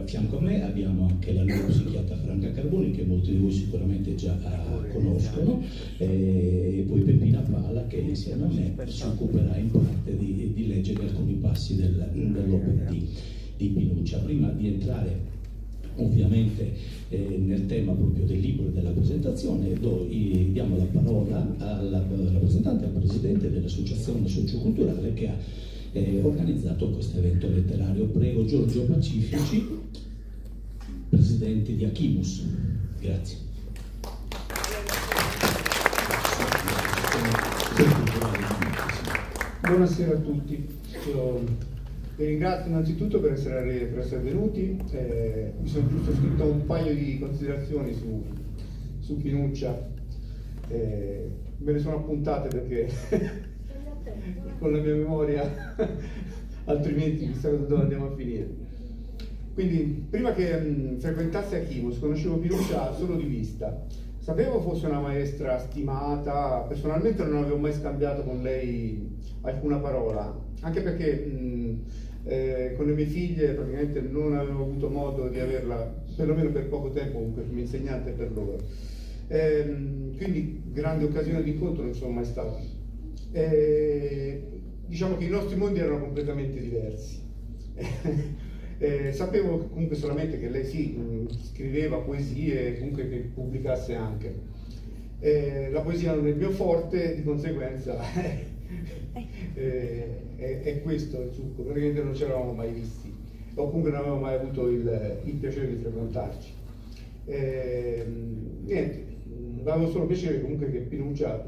fianco a me abbiamo anche la neuropsichiatra Franca Carboni, che molti di voi sicuramente già conoscono, e poi Peppina Pala, che insieme a me si occuperà in parte di leggere alcuni passi dell'opera di Pinuccia. Prima di entrare ovviamente nel tema proprio del libro e della presentazione, diamo la parola al rappresentante, al presidente dell'associazione socioculturale che ha organizzato questo evento letterario. Prego Giorgio Pacifici, presidente di Achimus. Grazie. Buonasera a tutti. Io vi ringrazio innanzitutto per essere venuti. Mi sono giusto scritto un paio di considerazioni su Pinuccia. Me le sono appuntate perché con la mia memoria altrimenti chissà dove andiamo a finire. Quindi prima che frequentassi Achimus conoscevo Pinuccia solo di vista. Sapevo fosse una maestra stimata, personalmente non avevo mai scambiato con lei alcuna parola, anche perché con le mie figlie praticamente non avevo avuto modo di averla, perlomeno per poco tempo, comunque come insegnante per loro. Quindi grande occasione di incontro non sono mai stato. Diciamo che i nostri mondi erano completamente diversi. Sapevo comunque solamente che lei scriveva poesie e comunque che pubblicasse anche. La poesia non è il mio forte, di conseguenza è questo il succo. Praticamente non ci eravamo mai visti, o comunque non avevamo mai avuto il piacere di frequentarci. Niente, avevo solo piacere comunque che Pinuccia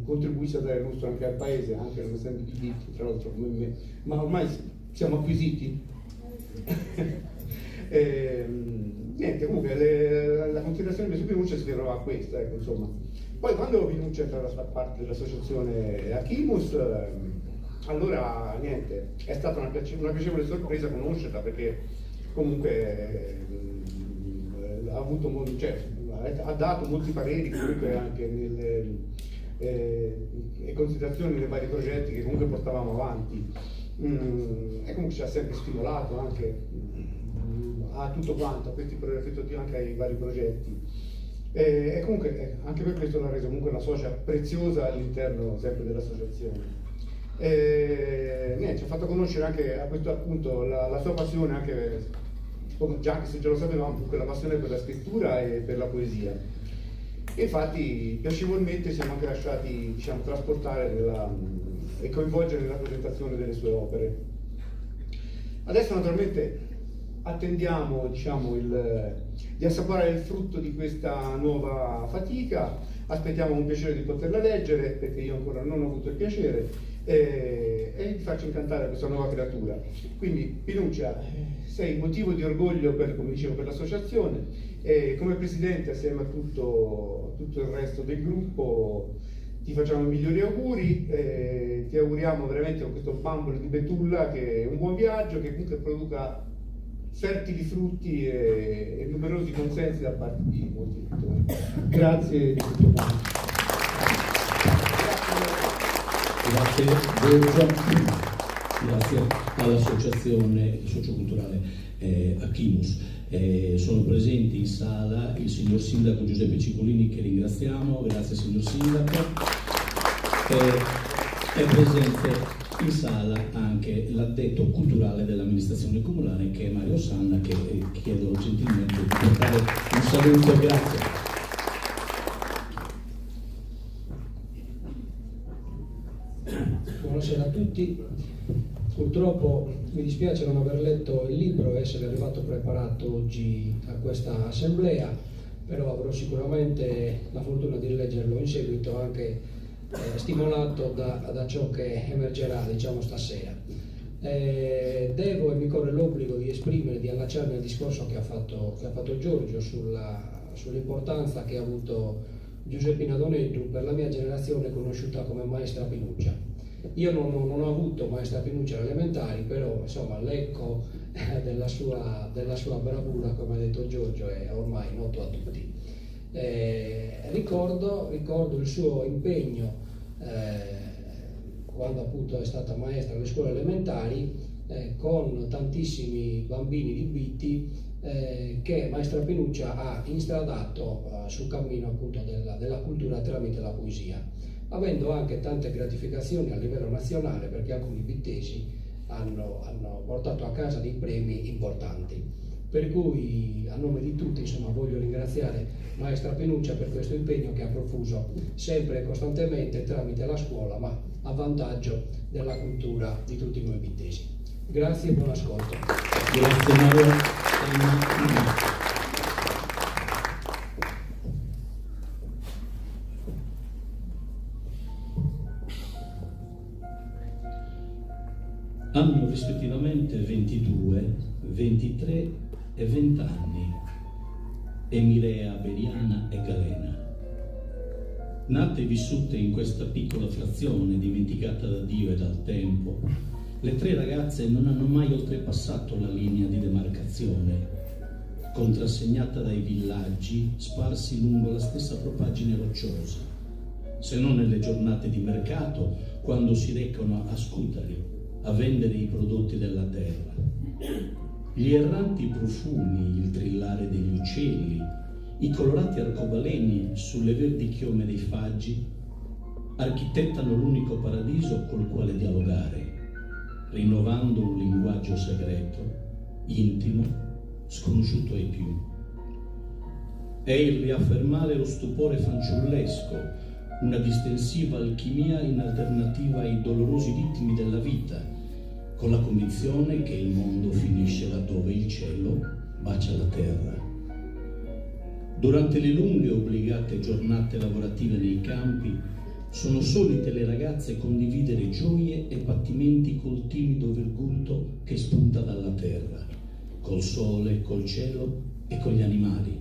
contribuisse a dare lustro anche al paese, anche non essendo di tra l'altro come me, ma ormai siamo acquisiti. Niente, comunque la considerazione su Pinuccia si fermava a questa, ecco, insomma. Poi quando Pinuccia è entrata a far parte dell'associazione Achimus, allora niente, è stata una piacevole sorpresa conoscerla, perché comunque ha avuto ha dato molti pareri comunque anche e considerazioni nei vari progetti che comunque portavamo avanti. E comunque ci ha sempre stimolato anche a tutto quanto, a questi anche ai vari progetti. E comunque anche per questo l'ha reso comunque una socia preziosa all'interno sempre dell'associazione. Ci ha fatto conoscere anche a questo appunto la sua passione, anche già se già lo sapevamo, comunque la passione per la scrittura e per la poesia. E infatti piacevolmente siamo anche lasciati, diciamo, trasportare e coinvolgere nella presentazione delle sue opere. Adesso naturalmente attendiamo, diciamo, di assaporare il frutto di questa nuova fatica, aspettiamo un piacere di poterla leggere, perché io ancora non ho avuto il piacere, e di farci incantare questa nuova creatura. Quindi Pinuccia, sei motivo di orgoglio come dicevo, per l'associazione, e come presidente assieme a tutto il resto del gruppo ti facciamo i migliori auguri, ti auguriamo veramente con questo bambolo di betulla che un buon viaggio, che comunque produca fertili frutti e numerosi consensi da parte di molti lettori. Grazie di tutto quanto. Grazie Giorgio, grazie all'associazione socioculturale Achimus. Sono presenti in sala il signor Sindaco Giuseppe Cipollini, che ringraziamo, grazie signor Sindaco. È presente in sala anche l'addetto culturale dell'amministrazione comunale, che è Mario Sanna, che chiedo gentilmente di portare un saluto. Grazie. Buonasera a tutti. Purtroppo mi dispiace non aver letto il libro e essere arrivato preparato oggi a questa assemblea, però avrò sicuramente la fortuna di leggerlo in seguito, anche stimolato da ciò che emergerà, diciamo, stasera. Devo e mi corre l'obbligo di esprimere, di allacciarmi al discorso che ha fatto Giorgio sull'importanza che ha avuto Giuseppina Doneddu per la mia generazione, conosciuta come maestra Pinuccia. Io non ho avuto maestra Pinuccia alle elementari, però insomma l'eco della sua bravura, come ha detto Giorgio, è ormai noto a tutti. Ricordo il suo impegno quando appunto è stata maestra alle scuole elementari, con tantissimi bambini adibiti che Maestra Penuccia ha instradato sul cammino appunto della cultura tramite la poesia, avendo anche tante gratificazioni a livello nazionale, perché alcuni vittesi hanno portato a casa dei premi importanti. Per cui a nome di tutti, insomma, voglio ringraziare Maestra Penuccia per questo impegno che ha profuso sempre e costantemente tramite la scuola, ma a vantaggio della cultura di tutti noi vittesi. Grazie e buon ascolto. Grazie Mario. Hanno rispettivamente 22, 23 e 20 anni Emirea, Beriana e Galena. Nate e vissute in questa piccola frazione dimenticata da Dio e dal tempo, le tre ragazze non hanno mai oltrepassato la linea di demarcazione, contrassegnata dai villaggi sparsi lungo la stessa propaggine rocciosa, se non nelle giornate di mercato, quando si recano a Scutari a vendere i prodotti della terra. Gli erranti profumi, il trillare degli uccelli, i colorati arcobaleni sulle verdi chiome dei faggi architettano l'unico paradiso col quale dialogare, rinnovando un linguaggio segreto, intimo, sconosciuto ai più. È il riaffermare lo stupore fanciullesco, una distensiva alchimia in alternativa ai dolorosi ritmi della vita, con la convinzione che il mondo finisce laddove il cielo bacia la terra. Durante le lunghe e obbligate giornate lavorative nei campi, sono solite le ragazze condividere gioie e pattimenti col timido virgulto che spunta dalla terra, col sole, col cielo e con gli animali.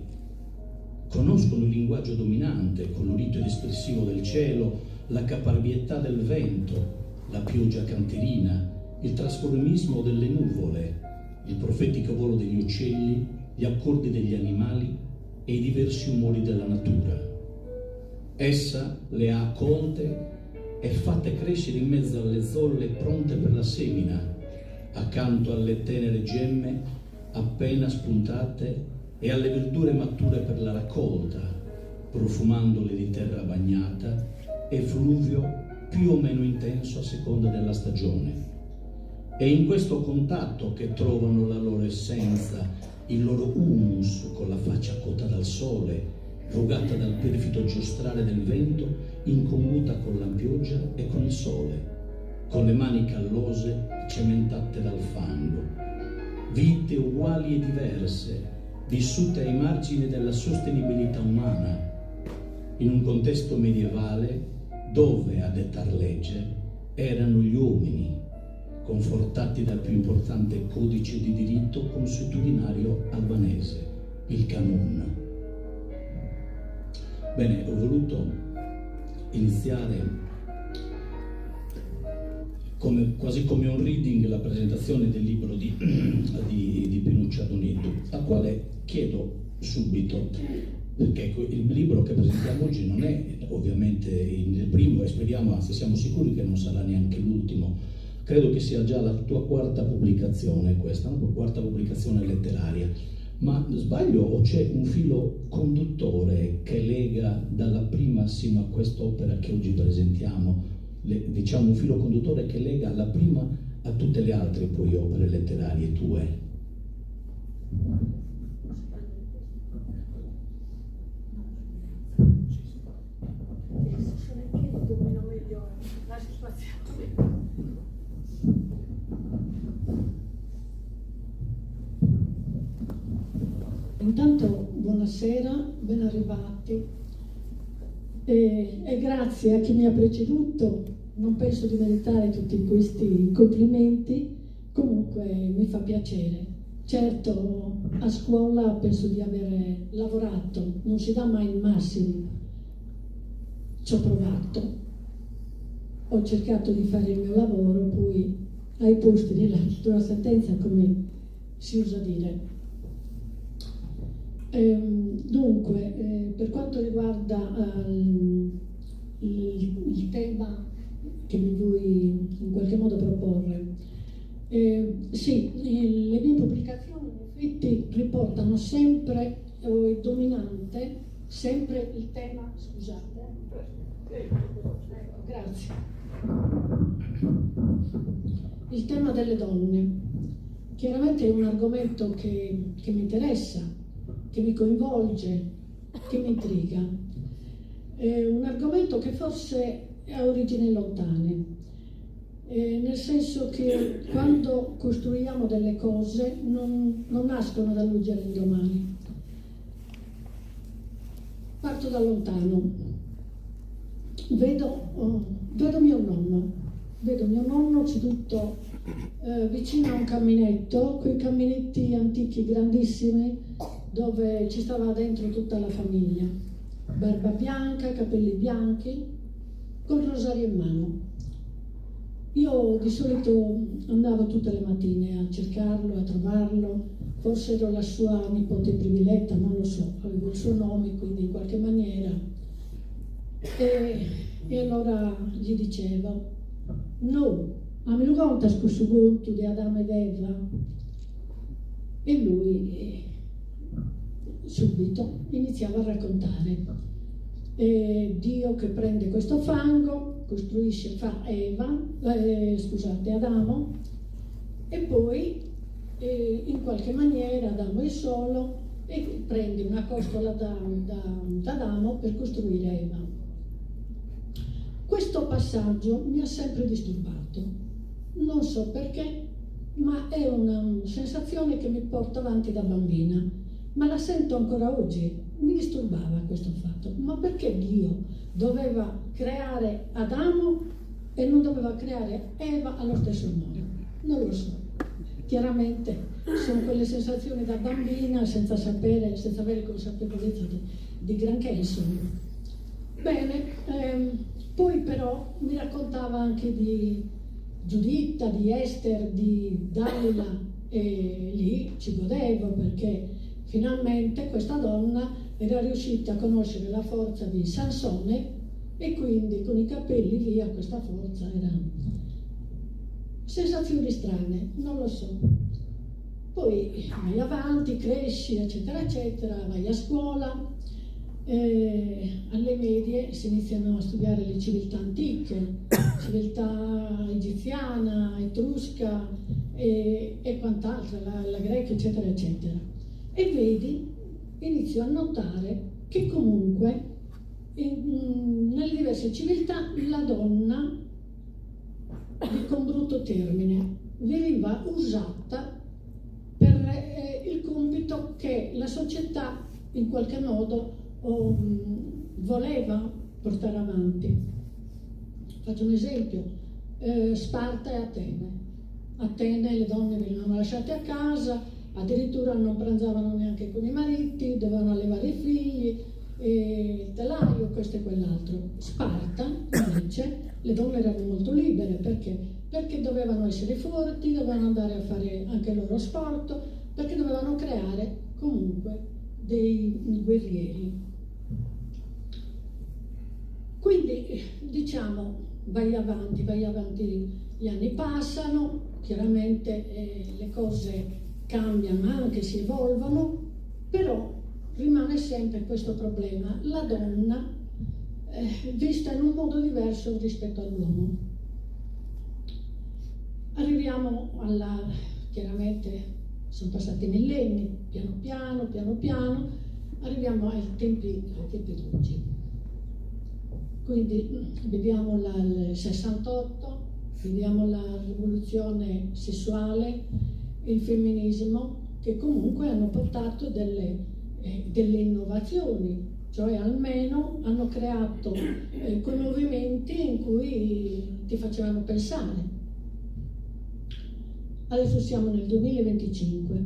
Conoscono il linguaggio dominante, colorito ed espressivo del cielo, la caparbietà del vento, la pioggia canterina, il trasformismo delle nuvole, il profetico volo degli uccelli, gli accordi degli animali e i diversi umori della natura. Essa le ha accolte e fatte crescere in mezzo alle zolle pronte per la semina, accanto alle tenere gemme appena spuntate e alle verdure mature per la raccolta, profumandole di terra bagnata e fluvio più o meno intenso a seconda della stagione. È in questo contatto che trovano la loro essenza, il loro humus con la faccia cotta dal sole, rugata dal perfido giostrare del vento, incommuta con la pioggia e con il sole, con le mani callose cementate dal fango. Vite uguali e diverse, vissute ai margini della sostenibilità umana, in un contesto medievale dove, a dettar legge, erano gli uomini, confortati dal più importante codice di diritto consuetudinario albanese, il Kanun. Bene, ho voluto iniziare quasi come un reading la presentazione del libro di Penuccia Doneddu, al quale chiedo subito, perché il libro che presentiamo oggi non è ovviamente il primo e speriamo, anzi siamo sicuri che non sarà neanche l'ultimo. Credo che sia già la tua quarta pubblicazione questa, la tua quarta pubblicazione letteraria. Ma sbaglio o c'è un filo conduttore che lega dalla prima sino a quest'opera che oggi presentiamo, diciamo un filo conduttore che lega la prima a tutte le altre poi opere letterarie tue? Intanto buonasera, ben arrivati e grazie a chi mi ha preceduto. Non penso di meritare tutti questi complimenti, comunque mi fa piacere. Certo, a scuola penso di aver lavorato, non si dà mai il massimo, ci ho provato, ho cercato di fare il mio lavoro, poi ai posti della sentenza, come si usa dire. Dunque, per quanto riguarda il tema che mi vuoi in qualche modo proporre, sì, le mie pubblicazioni in effetti tutti riportano sempre, o è dominante, sempre il tema, scusate, grazie, il tema delle donne. Chiaramente è un argomento che mi interessa, che mi coinvolge, che mi intriga. È un argomento che forse ha origini lontane, nel senso che quando costruiamo delle cose non nascono dall'oggi all'indomani. Parto da lontano, vedo mio nonno seduto vicino a un caminetto, quei caminetti antichi grandissimi dove ci stava dentro tutta la famiglia, barba bianca, capelli bianchi, col rosario in mano. Io di solito andavo tutte le mattine a cercarlo, a trovarlo, forse ero la sua nipote prediletta, non lo so, avevo il suo nome, quindi in qualche maniera. E allora gli dicevo: no, ma mi lo contas questo conto di Adamo ed Eva? E lui subito iniziava a raccontare. Dio che prende questo fango, costruisce, fa Adamo, e poi in qualche maniera Adamo è solo e prende una costola da Adamo per costruire Eva. Questo passaggio mi ha sempre disturbato, non so perché, ma è una sensazione che mi porta avanti da bambina, ma la sento ancora oggi. Mi disturbava questo fatto, ma perché Dio doveva creare Adamo e non doveva creare Eva allo stesso modo? Non lo so. Chiaramente sono quelle sensazioni da bambina, senza sapere, senza avere consapevolezza di granché, insomma. Bene, poi però mi raccontava anche di Giuditta, di Ester, di Dalila, e lì ci godevo perché finalmente questa donna era riuscita a conoscere la forza di Sansone e quindi con i capelli via questa forza era... Sensazioni strane, non lo so. Poi vai avanti, cresci, eccetera, eccetera, vai a scuola, alle medie si iniziano a studiare le civiltà antiche, civiltà egiziana, etrusca e quant'altro, la greca, eccetera, eccetera. E vedi, inizio a notare che comunque nelle diverse civiltà la donna, dico un brutto termine, veniva usata per il compito che la società in qualche modo voleva portare avanti. Faccio un esempio, Sparta e Atene. Atene le donne venivano lasciate a casa, addirittura non pranzavano neanche con i mariti, dovevano allevare i figli, il telaio, questo e quell'altro. Sparta invece le donne erano molto libere perché dovevano essere forti, dovevano andare a fare anche il loro sport, perché dovevano creare comunque dei guerrieri. Quindi diciamo vai avanti, gli anni passano, chiaramente le cose cambiano, anche si evolvono, però rimane sempre questo problema, la donna vista in un modo diverso rispetto all'uomo. Arriviamo chiaramente sono passati millenni, piano piano, arriviamo ai tempi d'oggi. Quindi vediamo il 68, vediamo la rivoluzione sessuale, il femminismo, che comunque hanno portato delle innovazioni, cioè almeno hanno creato quei movimenti in cui ti facevano pensare. Adesso siamo nel 2025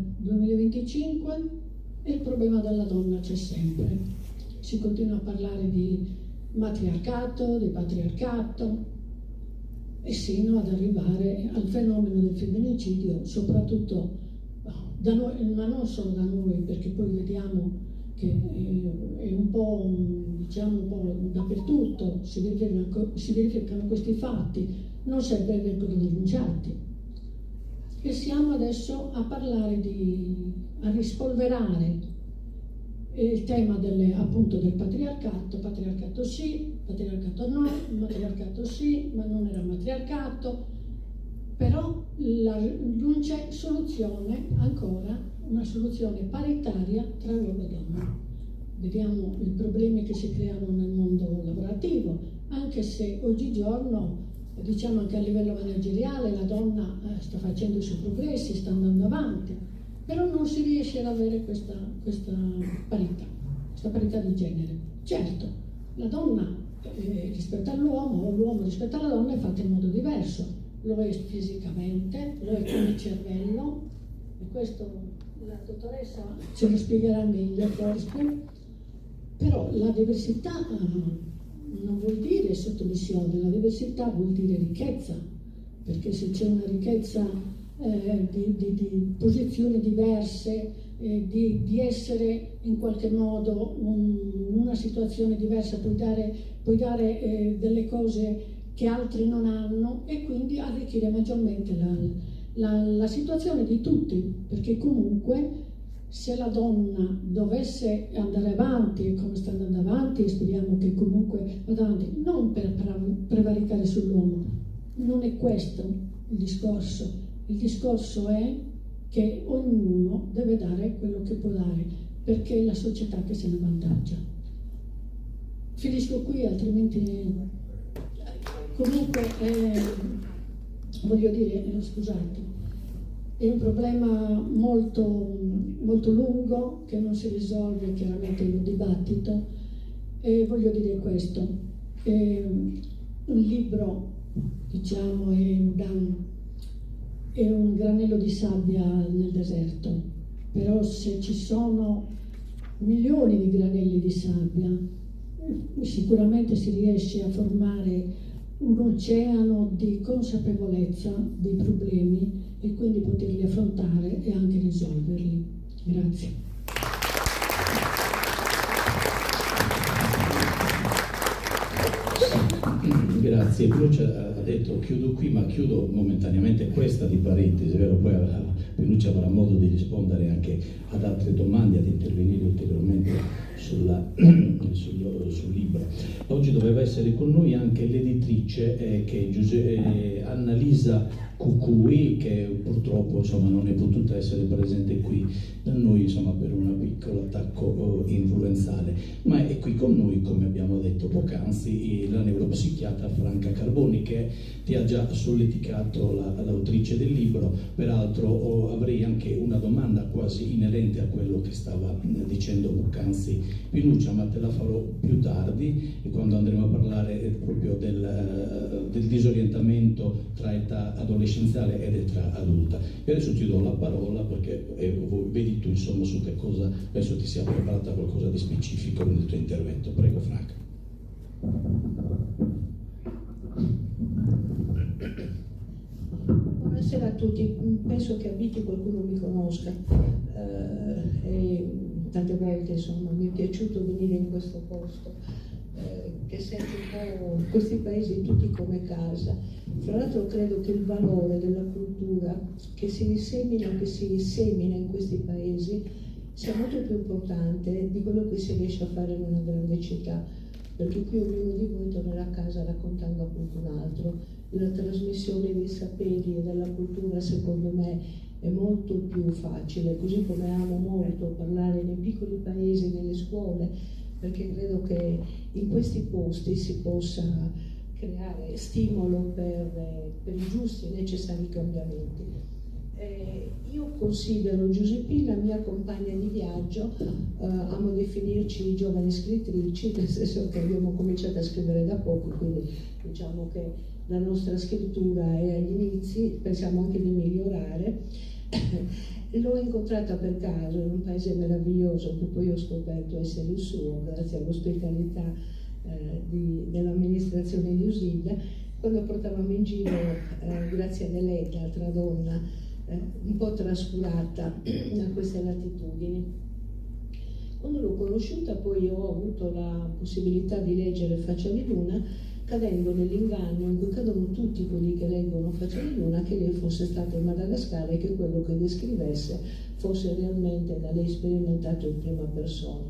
e il problema della donna c'è sempre. Si continua a parlare di matriarcato, di patriarcato, e sino ad arrivare al fenomeno del femminicidio, soprattutto da noi, ma non solo da noi, perché poi vediamo che è un po', diciamo, un po' dappertutto, si verificano questi fatti, non sempre vengono denunciati. E siamo adesso a parlare a rispolverare il tema appunto del patriarcato sì, patriarcato no, matriarcato sì, ma non era matriarcato, però non c'è soluzione ancora, una soluzione paritaria tra uomo e donna. Vediamo i problemi che si creano nel mondo lavorativo, anche se oggigiorno, diciamo anche a livello manageriale, la donna sta facendo i suoi progressi, sta andando avanti, però non si riesce ad avere questa parità di genere. Certo, la donna rispetto all'uomo o l'uomo rispetto alla donna è fatta in modo diverso, lo è fisicamente, lo è con il cervello, e questo la dottoressa ce lo spiegherà meglio forse, però la diversità non vuol dire sottomissione, la diversità vuol dire ricchezza, perché se c'è una ricchezza di posizioni diverse, di essere in qualche modo in una situazione diversa, puoi dare delle cose che altri non hanno, e quindi arricchire maggiormente la situazione di tutti, perché comunque se la donna dovesse andare avanti come sta andando avanti, e speriamo che comunque vada avanti, non per prevaricare sull'uomo, non è questo il discorso. Il discorso è che ognuno deve dare quello che può dare, perché è la società che se ne avvantaggia. Finisco qui, altrimenti comunque voglio dire, scusate, è un problema molto, molto lungo che non si risolve chiaramente in un dibattito, e voglio dire questo, un libro, diciamo, è un granello di sabbia nel deserto, però se ci sono milioni di granelli di sabbia, sicuramente si riesce a formare un oceano di consapevolezza dei problemi e quindi poterli affrontare e anche risolverli. Grazie. Grazie. Pinuccia ha detto chiudo qui, ma chiudo momentaneamente questa di parentesi, vero? Poi Pinuccia avrà modo di rispondere anche ad altre domande, ad intervenire ulteriormente sul libro. Oggi doveva essere con noi anche l'editrice che Annalisa Cucui, che purtroppo non è potuta essere presente qui da noi per un piccolo attacco influenzale, ma è qui con noi, come abbiamo detto poc'anzi, la neuropsichiatra Franca Carboni, che ti ha già solleticato l'autrice del libro. Peraltro avrei anche una domanda quasi inerente a quello che stava dicendo poc'anzi Pinuccia, ma te la farò più tardi, e quando andremo a parlare proprio del disorientamento tra età adolescenziale ed età adulta. E adesso ti do la parola, perché vedi tu su che cosa adesso ti sia preparata qualcosa di specifico nel tuo intervento. Prego Franca. Buonasera a tutti, penso che abiti qualcuno mi conosca, e tante volte mi è piaciuto venire in questo posto, che sento un po' questi paesi tutti come casa. Fra l'altro credo che il valore della cultura che si semina in questi paesi sia molto più importante di quello che si riesce a fare in una grande città, perché qui ognuno di voi tornerà a casa raccontando appunto un altro. La trasmissione dei saperi e della cultura, secondo me, è molto più facile, così come amo molto parlare nei piccoli paesi, nelle scuole, perché credo che in questi posti si possa creare stimolo per i giusti e necessari cambiamenti. Io considero Giuseppina mia compagna di viaggio, amo definirci giovani scrittrici, nel senso che abbiamo cominciato a scrivere da poco, quindi diciamo che la nostra scrittura è agli inizi, pensiamo anche di migliorare. L'ho incontrata per caso in un paese meraviglioso che poi ho scoperto essere il suo, grazie all'ospitalità dell'amministrazione di Usilda, quando portavamo in giro, grazie ad Eletta, altra donna, un po' trascurata da queste latitudini. Quando l'ho conosciuta poi ho avuto la possibilità di leggere Faccia di Luna, cadendo nell'inganno in cui cadono tutti quelli che leggono Faccia di Luna, che lei fosse stata in Madagascar e che quello che descrivesse fosse realmente da lei sperimentato in prima persona.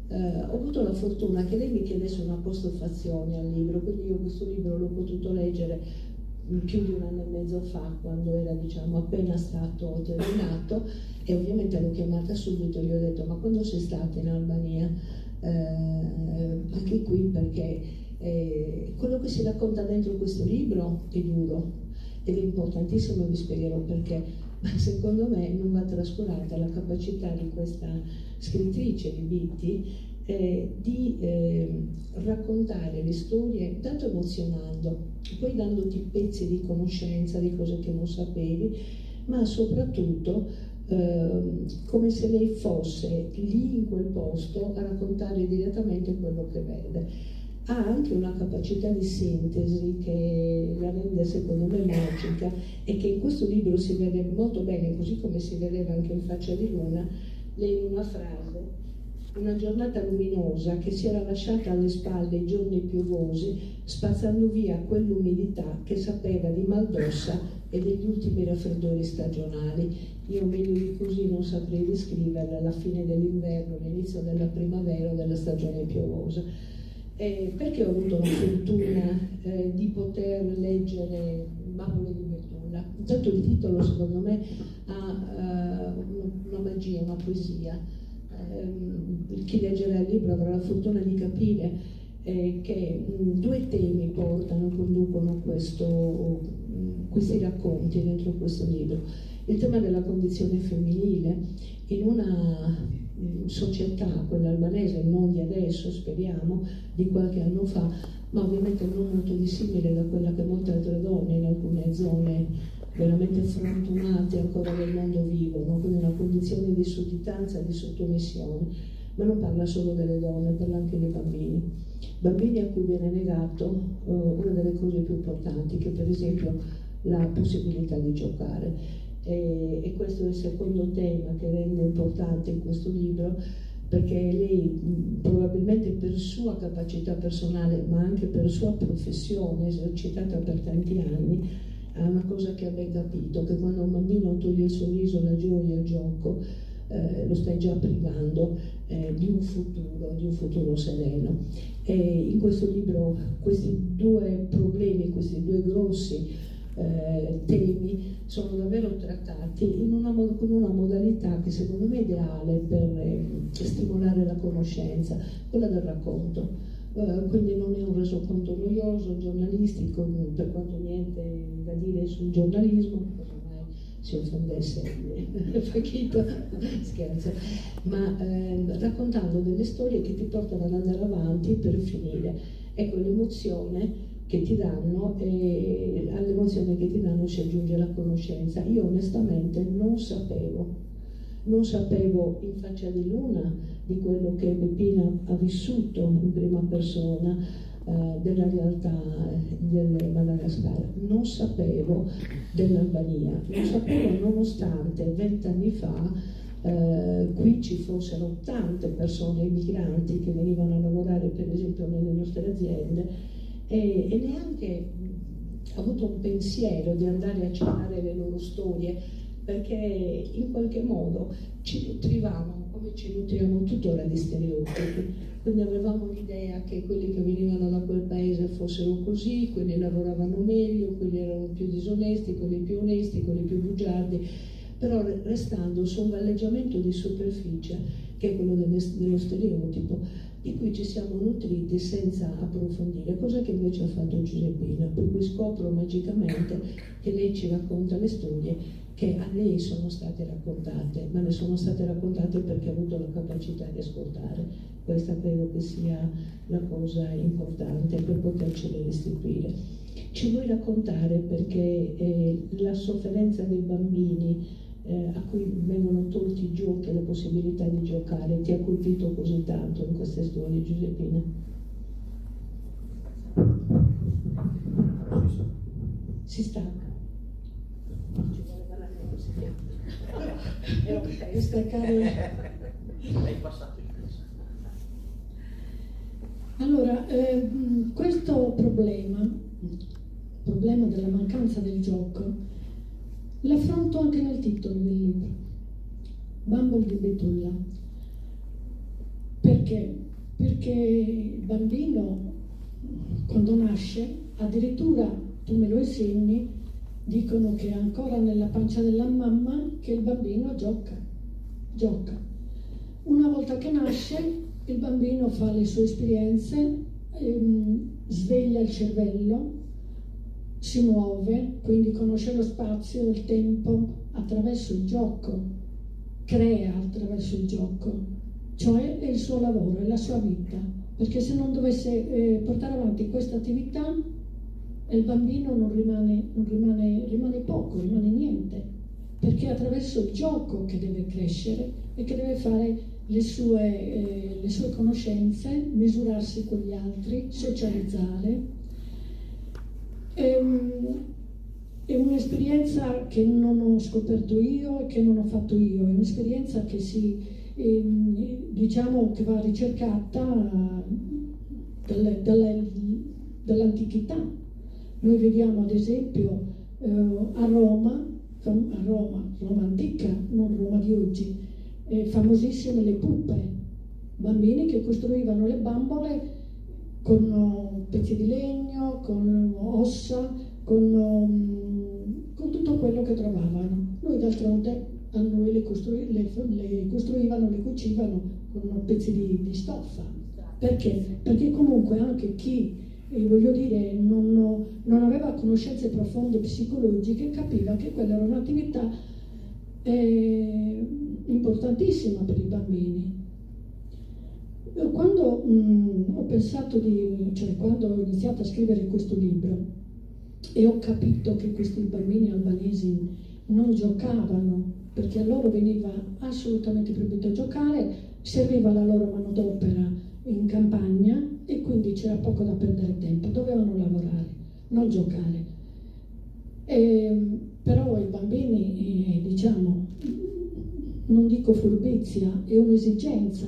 Ho avuto la fortuna che lei mi chiedesse un'apostrofazione al libro, quindi io questo libro l'ho potuto leggere più di 1 anno e mezzo fa, quando era, diciamo, appena stato terminato, e ovviamente l'ho chiamata subito e gli ho detto: ma quando sei stata in Albania? Anche qui, perché quello che si racconta dentro questo libro è duro ed è importantissimo, e vi spiegherò perché, ma secondo me non va trascurata la capacità di questa scrittrice di Bitti di raccontare le storie, tanto emozionando, poi dandoti pezzi di conoscenza di cose che non sapevi, ma soprattutto come se lei fosse lì in quel posto a raccontare direttamente quello che vede. Ha anche una capacità di sintesi che la rende, secondo me, magica, e che in questo libro si vede molto bene, così come si vedeva anche in Faccia di Luna. Lei, in una frase: una giornata luminosa che si era lasciata alle spalle i giorni piovosi, spazzando via quell'umidità che sapeva di maldossa e degli ultimi raffreddori stagionali. Io meglio di così non saprei descriverla, alla fine dell'inverno, l'inizio della primavera o della stagione piovosa. Perché ho avuto la fortuna di poter leggere Bambole di Bellulla? Intanto il titolo, secondo me, ha una magia, una poesia. Chi leggerà il libro avrà la fortuna di capire che 2 temi conducono questi racconti dentro questo libro. Il tema della condizione femminile in una società, quella albanese, non di adesso, speriamo, di qualche anno fa, ma ovviamente non molto dissimile da quella che molte altre donne in alcune zone veramente frantumate ancora del mondo vivono, quindi una condizione di sudditanza, di sottomissione. Ma non parla solo delle donne, parla anche dei bambini. Bambini a cui viene negato una delle cose più importanti, che per esempio la possibilità di giocare. E questo è il secondo tema che rende importante in questo libro, perché lei, probabilmente per sua capacità personale, ma anche per sua professione esercitata per tanti anni, ha una cosa che ha ben capito, che quando un bambino toglie il sorriso, la gioia, il gioco, lo stai già privando di un futuro sereno. E in questo libro questi 2 problemi, questi 2 grossi temi sono davvero trattati con una modalità che secondo me è ideale per stimolare la conoscenza, quella del racconto. Quindi non è un resoconto noioso, giornalistico, per quanto niente da dire sul giornalismo, ormai si offendesse Facchito, scherzo, ma raccontando delle storie che ti portano ad andare avanti per finire. Ecco, l'emozione che ti danno, e all'emozione che ti danno si aggiunge la conoscenza. Io onestamente non sapevo in Faccia di Luna di quello che Peppina ha vissuto in prima persona della realtà del Madagascar, non sapevo dell'Albania, non sapevo, nonostante 20 anni fa qui ci fossero tante persone immigranti che venivano a lavorare per esempio nelle nostre aziende, e neanche ho avuto un pensiero di andare a cercare le loro storie, perché in qualche modo ci nutrivamo, come ci nutriamo tuttora, di stereotipi. Quindi avevamo l'idea che quelli che venivano da quel paese fossero così, quelli lavoravano meglio, quelli erano più disonesti, quelli più onesti, quelli più bugiardi, però restando su un galleggiamento di superficie che è quello dello stereotipo, di cui ci siamo nutriti senza approfondire, cosa che invece ha fatto Giuseppina, per cui scopro magicamente che lei ci racconta le storie che a lei sono state raccontate, ma le sono state raccontate perché ha avuto la capacità di ascoltare. Questa credo che sia la cosa importante per potercele restituire. Ci vuoi raccontare perché la sofferenza dei bambini a cui vengono tolti i giochi e la possibilità di giocare ti ha colpito così tanto in queste storie, Giuseppina? Si stacca. Ci vuole parlare così. Hai passato il Allora, questo problema della mancanza del gioco, l'affronto anche nel titolo del libro, Bambole di Betulla. Perché? Perché il bambino, quando nasce, addirittura, tu me lo insegni, dicono che è ancora nella pancia della mamma, che il bambino gioca. Una volta che nasce, il bambino fa le sue esperienze, sveglia il cervello, si muove, quindi conosce lo spazio, il tempo attraverso il gioco, crea attraverso il gioco, cioè è il suo lavoro, è la sua vita, perché se non dovesse portare avanti questa attività, il bambino rimane poco, rimane niente, perché è attraverso il gioco che deve crescere e che deve fare le sue conoscenze, misurarsi con gli altri, socializzare. È un'esperienza che non ho scoperto io e che non ho fatto io, è un'esperienza che diciamo che va ricercata dall'antichità. Noi vediamo ad esempio a Roma antica, non Roma di oggi, famosissime le puppe, bambini che costruivano le bambole con pezzi di legno, con ossa, con tutto quello che trovavano. Noi d'altronde a noi le costruivano, le cucivano con pezzi di stoffa. Perché? Perché comunque anche chi, voglio dire, non aveva conoscenze profonde psicologiche capiva che quella era un'attività importantissima per i bambini. Quando ho pensato quando ho iniziato a scrivere questo libro e ho capito che questi bambini albanesi non giocavano, perché a loro veniva assolutamente proibito giocare, serviva la loro manodopera in campagna e quindi c'era poco da perdere tempo, dovevano lavorare, non giocare. Però i bambini, diciamo, non dico furbizia, è un'esigenza,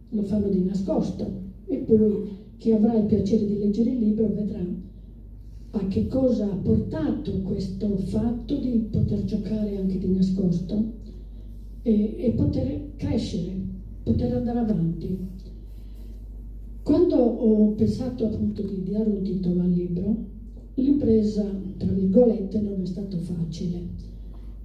lo fanno di nascosto, e poi chi avrà il piacere di leggere il libro vedrà a che cosa ha portato questo fatto di poter giocare anche di nascosto e poter crescere, poter andare avanti. Quando ho pensato appunto di dare un titolo al libro, l'impresa, tra virgolette, non è stato facile.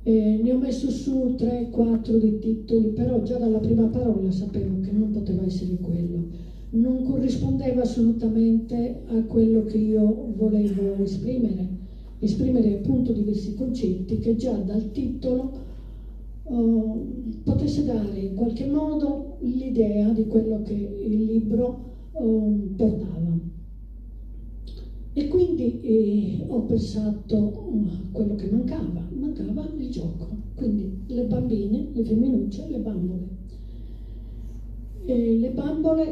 Ne ho messo su 3-4 di titoli, però già dalla prima parola sapevo che non poteva essere quello. Non corrispondeva assolutamente a quello che io volevo esprimere appunto diversi concetti che già dal titolo potesse dare in qualche modo l'idea di quello che il libro portava. E quindi ho pensato a quello che mancava il gioco, quindi le bambine, le femminucce, le bambole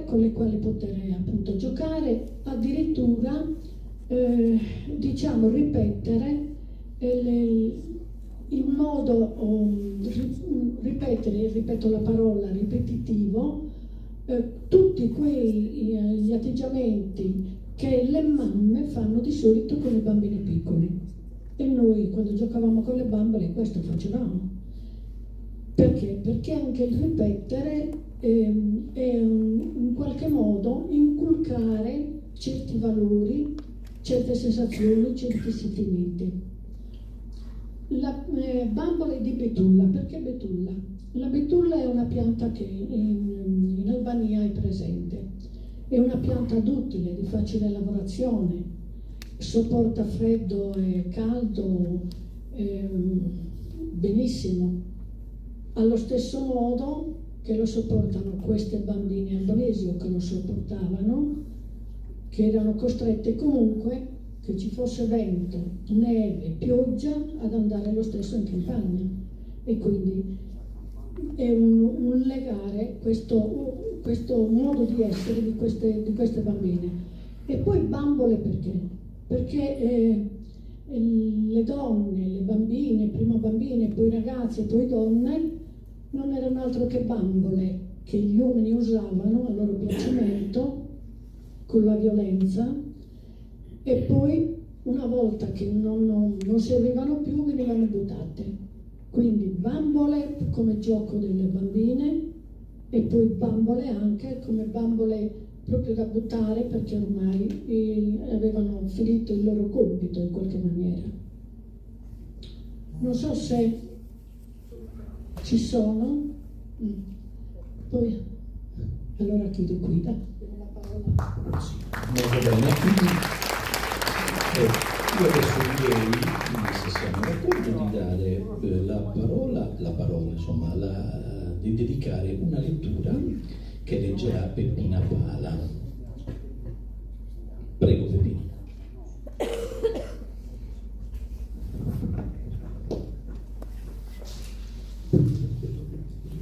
con le quali poter appunto giocare, addirittura diciamo ripetere in modo ripeto la parola ripetitivo, tutti gli atteggiamenti che le mamme fanno di solito con i bambini piccoli. E noi quando giocavamo con le bambole questo facevamo. Perché? Perché anche il ripetere è in qualche modo inculcare certi valori, certe sensazioni, certi sentimenti. La bambole di betulla, perché betulla? La betulla è una pianta che in Albania è presente, è una pianta duttile, di facile lavorazione, sopporta freddo e caldo benissimo, allo stesso modo che lo sopportano queste bambine albanesi o che lo sopportavano, che erano costrette comunque, che ci fosse vento, neve, pioggia, ad andare lo stesso in campagna. E quindi è un legare questo modo di essere di queste bambine. E poi bambole perché? Perché le donne, le bambine, prima bambine, poi ragazze, poi donne, non erano altro che bambole che gli uomini usavano a loro piacimento con la violenza, e poi una volta che non servivano più venivano buttate. Quindi bambole come gioco delle bambine e poi bambole anche come bambole proprio da buttare perché ormai avevano finito il loro compito in qualche maniera. Non so se ci sono. Poi allora chiudo qui. La parola. Sì, molto bene. Io adesso direi, se siamo d'accordo, di dare la parola, insomma, di dedicare una lettura che leggerà Peppina Pala. Prego, Peppina.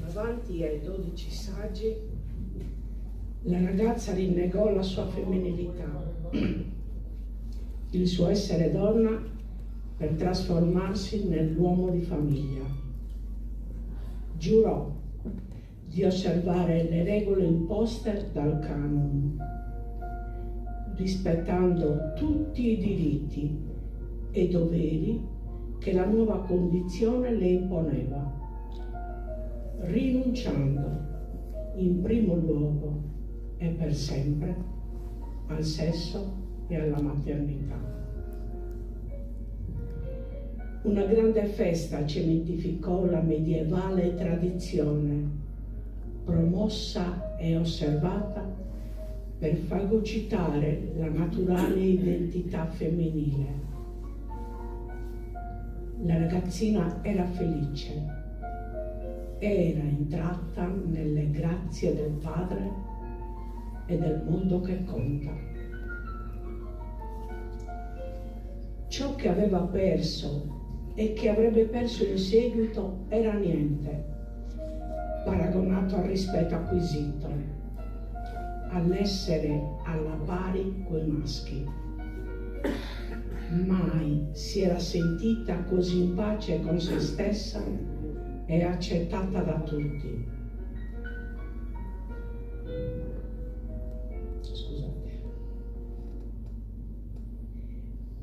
Davanti ai 12 saggi, la ragazza rinnegò la sua femminilità, il suo essere donna, per trasformarsi nell'uomo di famiglia. Giurò di osservare le regole imposte dal canon, rispettando tutti i diritti e doveri che la nuova condizione le imponeva, rinunciando in primo luogo e per sempre al sesso e alla maternità. Una grande festa cementificò la medievale tradizione, promossa e osservata per fagocitare la naturale identità femminile. La ragazzina era felice, era intratta nelle grazie del padre e del mondo che conta. Ciò che aveva perso e che avrebbe perso in seguito era niente, paragonato al rispetto acquisito, all'essere alla pari coi maschi. Mai si era sentita così in pace con se stessa e accettata da tutti.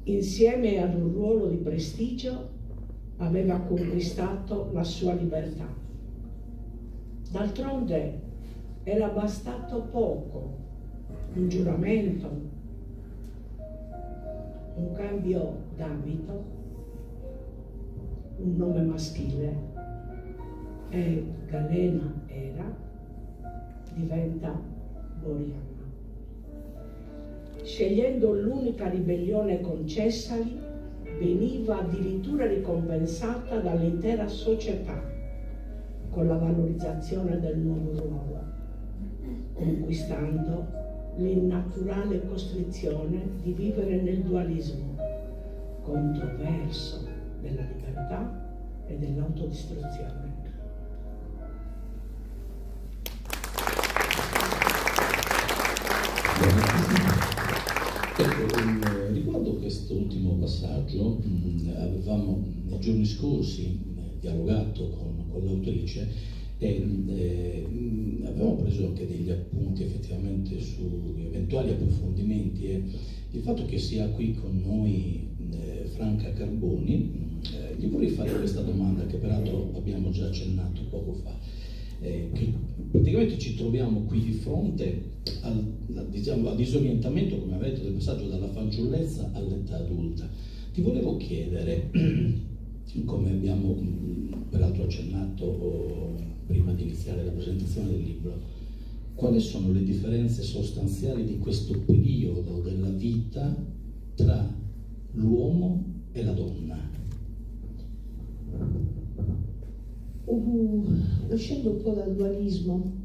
Insieme ad un ruolo di prestigio aveva conquistato la sua libertà. D'altronde era bastato poco, un giuramento, un cambio d'abito, un nome maschile, e Galena era, diventa Boriana. Scegliendo l'unica ribellione concessagli, veniva addirittura ricompensata dall'intera società con la valorizzazione del nuovo ruolo, conquistando l'innaturale costrizione di vivere nel dualismo controverso della libertà e dell'autodistruzione. Riguardo questo ultimo passaggio, avevamo nei giorni scorsi dialogato con l'autrice e avevamo preso anche degli appunti effettivamente su eventuali approfondimenti, e il fatto che sia qui con noi Franca Carboni, gli vorrei fare questa domanda che peraltro abbiamo già accennato poco fa. Che praticamente ci troviamo qui di fronte al disorientamento, come avete detto, del passaggio dalla fanciullezza all'età adulta. Ti volevo chiedere, come abbiamo peraltro accennato prima di iniziare la presentazione del libro, quali sono le differenze sostanziali di questo periodo della vita tra l'uomo e la donna? Uscendo un po' dal dualismo,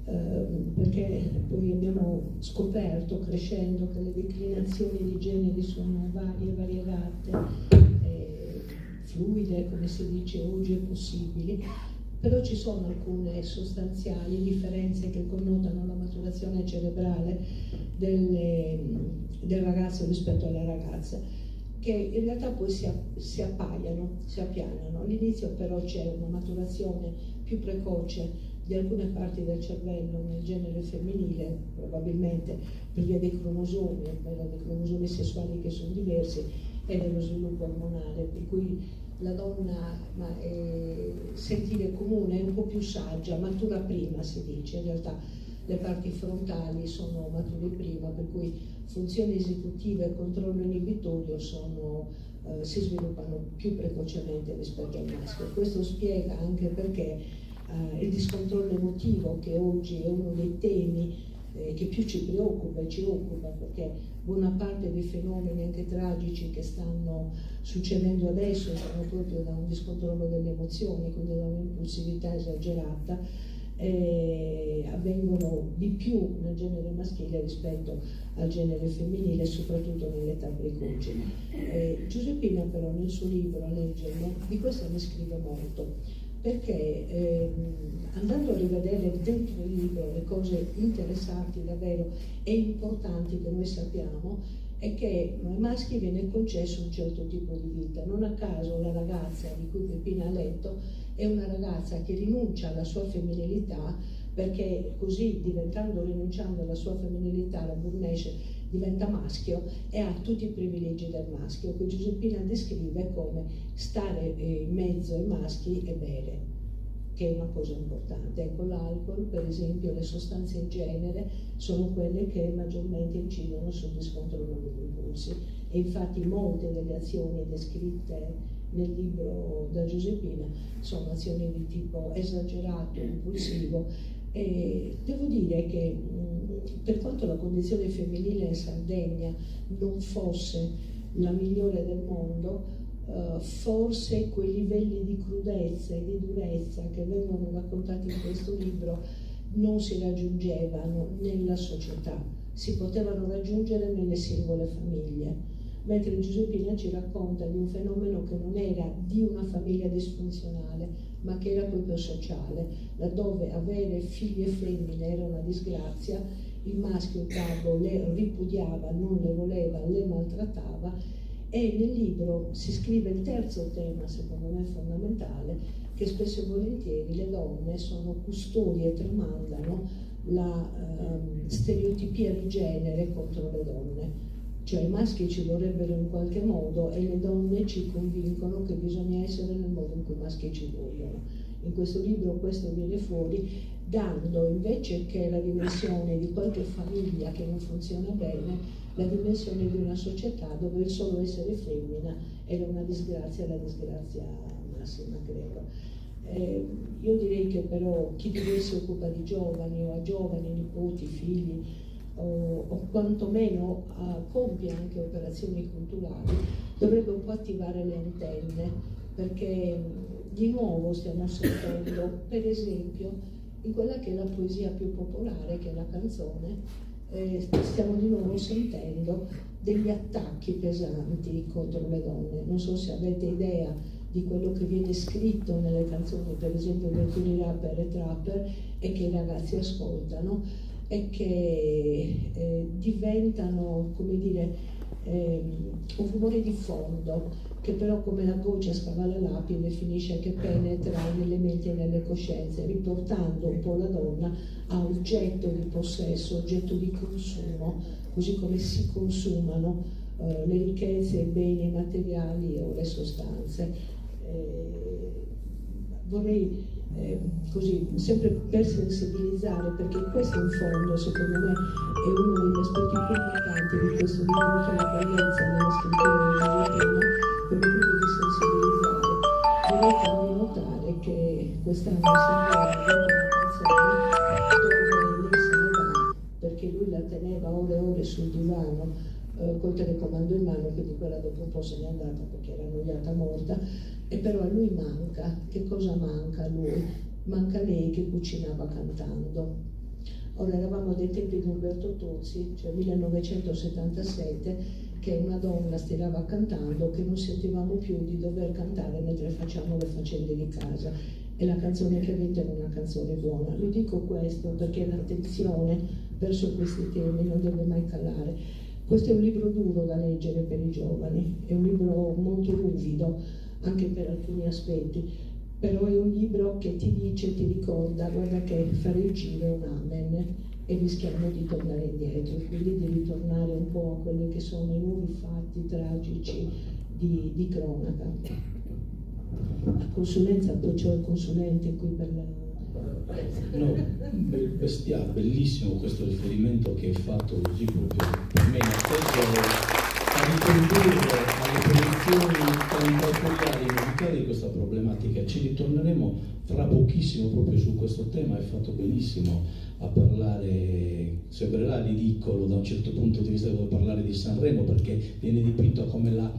perché poi abbiamo scoperto crescendo che le declinazioni di generi sono varie, variegate, fluide, come si dice oggi, e possibili, però ci sono alcune sostanziali differenze che connotano la maturazione cerebrale del ragazzo rispetto alla ragazza, che in realtà poi si appianano. All'inizio però c'è una maturazione più precoce di alcune parti del cervello nel genere femminile, probabilmente per via dei cromosomi, dei cromosomi sessuali che sono diversi, e dello sviluppo ormonale, per cui la donna sentire comune è un po' più saggia, matura prima si dice, in realtà le parti frontali sono mature prima, per cui funzioni esecutive e controllo inibitorio si sviluppano più precocemente rispetto al maschio. Questo spiega anche perché il discontrollo emotivo, che oggi è uno dei temi che più ci preoccupa e ci occupa, perché buona parte dei fenomeni anche tragici che stanno succedendo adesso sono proprio da un discontrollo delle emozioni, quindi da un'impulsività esagerata, avvengono di più nel genere maschile rispetto al genere femminile, soprattutto nell'età precoce. Giuseppina però nel suo libro, a leggerlo, di questo ne scrive molto, perché andando a rivedere dentro il libro le cose interessanti davvero e importanti che noi sappiamo è che ai maschi viene concesso un certo tipo di vita. Non a caso la ragazza di cui Peppina ha letto è una ragazza che rinuncia alla sua femminilità, perché così rinunciando alla sua femminilità la Burnesce diventa maschio e ha tutti i privilegi del maschio, che Giuseppina descrive come stare in mezzo ai maschi e bere, che è una cosa importante. Ecco, l'alcol, per esempio, le sostanze in genere sono quelle che maggiormente incidono sul discontrollo degli impulsi, e infatti molte delle azioni descritte nel libro da Giuseppina sono azioni di tipo esagerato, impulsivo. E devo dire che per quanto la condizione femminile in Sardegna non fosse la migliore del mondo, forse quei livelli di crudezza e di durezza che vengono raccontati in questo libro non si raggiungevano nella società, si potevano raggiungere nelle singole famiglie. Mentre Giuseppina ci racconta di un fenomeno che non era di una famiglia disfunzionale, ma che era proprio sociale, laddove avere figlie femmine era una disgrazia, il maschio cavo le ripudiava, non le voleva, le maltrattava, e nel libro si scrive il terzo tema, secondo me fondamentale, che spesso e volentieri le donne sono custodi e tramandano la stereotipia di genere contro le donne. Cioè i maschi ci vorrebbero in qualche modo e le donne ci convincono che bisogna essere nel modo in cui i maschi ci vogliono. In questo libro questo viene fuori, dando invece che la dimensione di qualche famiglia che non funziona bene, la dimensione di una società dove il solo essere femmina era una disgrazia, la disgrazia massima, credo. Io direi che però chi di voi si occupa di giovani o ha giovani, nipoti, figli, o quantomeno compie anche operazioni culturali, dovrebbe un po' attivare le antenne, perché di nuovo stiamo sentendo, per esempio, in quella che è la poesia più popolare, che è la canzone, stiamo di nuovo sentendo degli attacchi pesanti contro le donne. Non so se avete idea di quello che viene scritto nelle canzoni, per esempio di alcuni rapper e trapper, e che i ragazzi ascoltano, e che diventano, come dire, un rumore di fondo che però, come la goccia scava la lapide, finisce che penetra nelle menti e nelle coscienze, riportando un po' la donna a oggetto di possesso, oggetto di consumo, così come si consumano le ricchezze, i beni materiali o le sostanze. Vorrei così, sempre per sensibilizzare, perché questo in fondo secondo me è uno degli aspetti più importanti di questo libro, che è la bellezza nella scrittura di Giuseppina, quello proprio di sensibilizzare. Vorrei farvi notare che quest'anno si aveva una canzone dove lei se ne va, perché lui la teneva ore e ore sul divano col telecomando in mano, quindi quella dopo un po' se n'è andata perché era annoiata morta, e però a lui manca. Che cosa manca a lui? Manca lei che cucinava cantando. Ora eravamo dei tempi di Umberto Tozzi, cioè 1977, che una donna stilava cantando, che non sentivamo più di dover cantare mentre facciamo le faccende di casa, e la canzone che ha vinto era una canzone buona. Lo dico questo perché l'attenzione verso questi temi non deve mai calare. Questo è un libro duro da leggere per i giovani, è un libro molto ruvido anche per alcuni aspetti, però è un libro che ti dice, ti ricorda, guarda che fare il giro è un amen e rischiamo di tornare indietro, quindi di ritornare un po' a quelli che sono i nuovi fatti tragici di cronaca. La consulenza, poi c'ho il consulente qui per la... No, bellissimo questo riferimento che hai fatto così proprio per me, a ricondurre alle produzioni autoriali musicali di questa problematica. Ci ritorneremo fra pochissimo proprio su questo tema. Hai fatto benissimo a parlare, sembrerà ridicolo da un certo punto di vista parlare di Sanremo, perché viene dipinto come la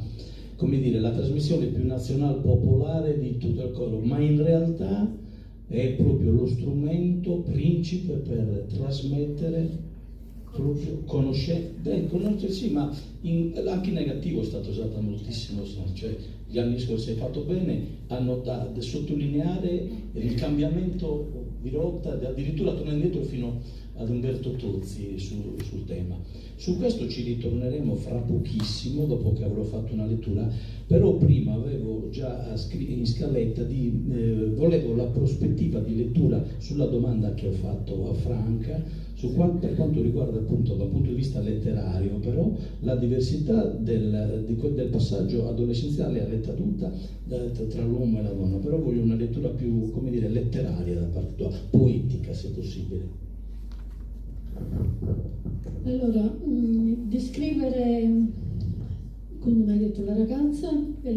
trasmissione più nazional popolare di tutto il coro, ma in realtà è proprio lo strumento principe per trasmettere proprio conoscersi, ma anche in negativo è stato usato moltissimo, cioè gli anni scorsi hai fatto bene a sottolineare il cambiamento di rotta, addirittura tornare indietro fino ad Umberto Tozzi sul tema. Su questo ci ritorneremo fra pochissimo, dopo che avrò fatto una lettura, però prima avevo già in scaletta volevo la prospettiva di lettura sulla domanda che ho fatto a Franca, per quanto riguarda appunto dal punto di vista letterario, però la diversità del passaggio adolescenziale all'età adulta tra l'uomo e la donna, però voglio una lettura più, come dire, letteraria da parte tua, poetica se possibile. Allora, descrivere, quindi mi hai detto la ragazza e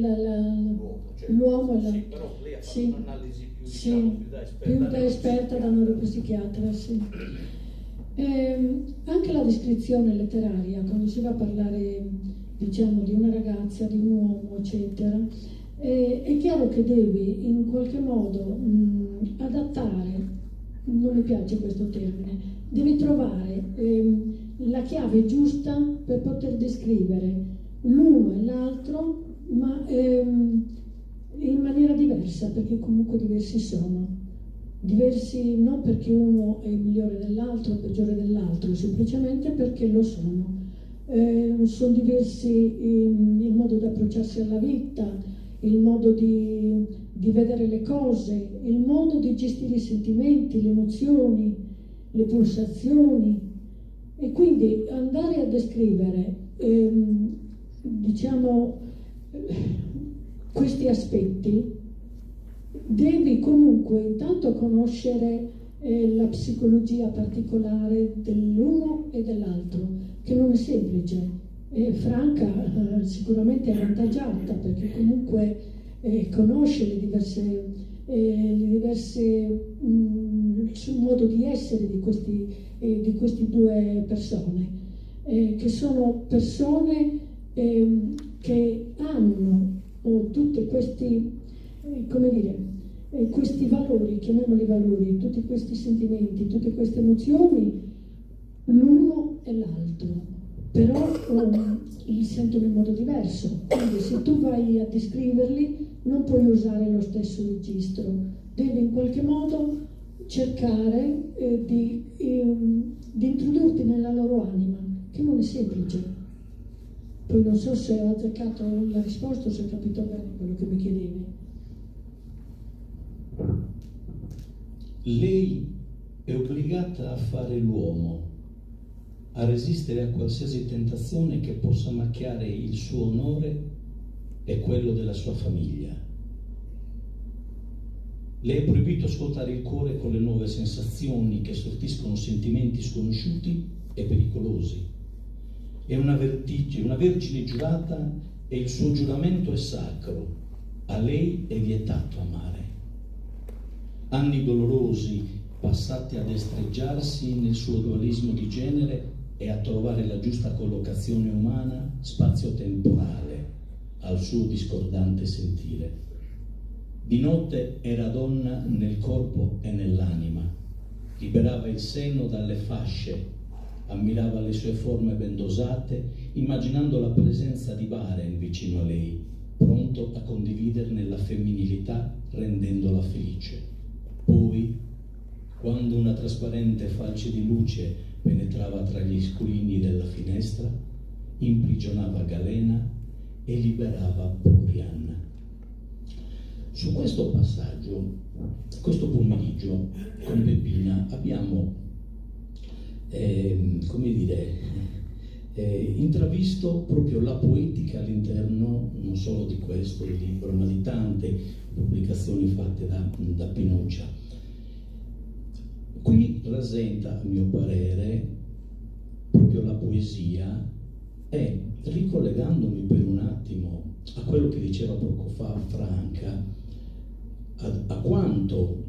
l'uomo, sì, però lei ha fatto sì, un'analisi più, sì, diciamo, più da esperta da neuropsichiatra, sì. Anche la descrizione letteraria, quando si va a parlare, diciamo, di una ragazza, di un uomo, eccetera, è chiaro che devi in qualche modo adattare, non mi piace questo termine, devi trovare la chiave giusta per poter descrivere l'uno e l'altro, ma in maniera diversa, perché comunque diversi sono. Diversi non perché uno è migliore dell'altro o peggiore dell'altro, semplicemente perché lo sono. Sono diversi il modo di approcciarsi alla vita, il modo di vedere le cose, il modo di gestire i sentimenti, le emozioni, le pulsazioni, e quindi andare a descrivere diciamo questi aspetti. Devi comunque intanto conoscere la psicologia particolare dell'uno e dell'altro, che non è semplice. Franca sicuramente è avvantaggiata perché comunque conosce il modo di essere di queste due persone, che sono persone che hanno tutti questi, come dire, questi valori, chiamiamoli valori, tutti questi sentimenti, tutte queste emozioni, l'uno e l'altro, però li sentono in modo diverso. Quindi se tu vai a descriverli non puoi usare lo stesso registro, devi in qualche modo cercare di introdurti nella loro anima, che non è semplice. Poi non so se ho azzeccato la risposta o se ho capito bene quello che mi chiedevi. Lei è obbligata a fare l'uomo, a resistere a qualsiasi tentazione che possa macchiare il suo onore e quello della sua famiglia. Le è proibito ascoltare il cuore con le nuove sensazioni che sortiscono sentimenti sconosciuti e pericolosi. È una vergine giurata e il suo giuramento è sacro. A lei è vietato amare. Anni dolorosi passati a destreggiarsi nel suo dualismo di genere e a trovare la giusta collocazione umana spazio-temporale al suo discordante sentire. Di notte era donna nel corpo e nell'anima, liberava il seno dalle fasce, ammirava le sue forme ben dosate, immaginando la presenza di Baren vicino a lei, pronto a condividerne la femminilità rendendola felice. Poi, quando una trasparente falce di luce penetrava tra gli squilini della finestra, imprigionava Galena e liberava Burian. Su questo passaggio, questo pomeriggio con Peppina abbiamo intravisto proprio la poetica all'interno non solo di questo libro, ma di tante pubblicazioni fatte da Pinuccia. Qui rasenta, a mio parere, proprio la poesia, e ricollegandomi per un attimo a quello che diceva poco fa Franca, a quanto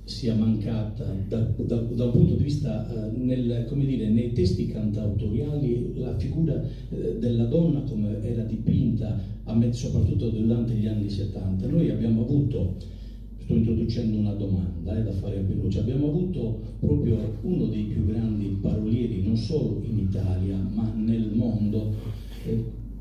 sia mancata da un punto di vista nei testi cantautoriali la figura della donna come era dipinta soprattutto durante gli anni 70. Noi abbiamo avuto, sto introducendo una domanda da fare a Pinuccia, abbiamo avuto proprio uno dei più grandi parolieri non solo in Italia ma nel mondo,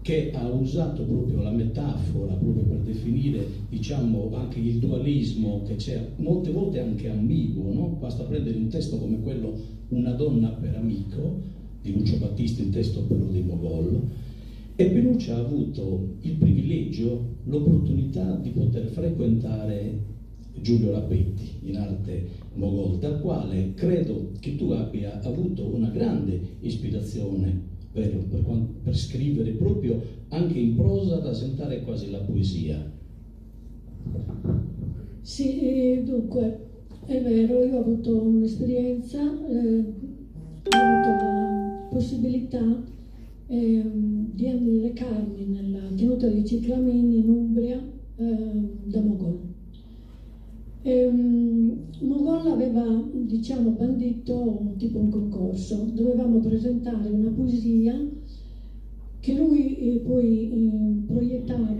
che ha usato proprio la metafora proprio per definire, diciamo, anche il dualismo che c'è molte volte anche ambiguo, no? Basta prendere un testo come quello Una donna per amico di Lucio Battisti, il testo però di Mogol, e Pinuccia ha avuto il privilegio, l'opportunità di poter frequentare Giulio Rapetti in arte Mogol, dal quale credo che tu abbia avuto una grande ispirazione per scrivere proprio anche in prosa, da sentare quasi la poesia. Sì, dunque, è vero, io ho avuto un'esperienza, ho avuto la possibilità di recarmi nella tenuta di Ciclamini in Umbria da Mogol. Mogol aveva, diciamo, bandito tipo un concorso, dovevamo presentare una poesia che lui poi proiettava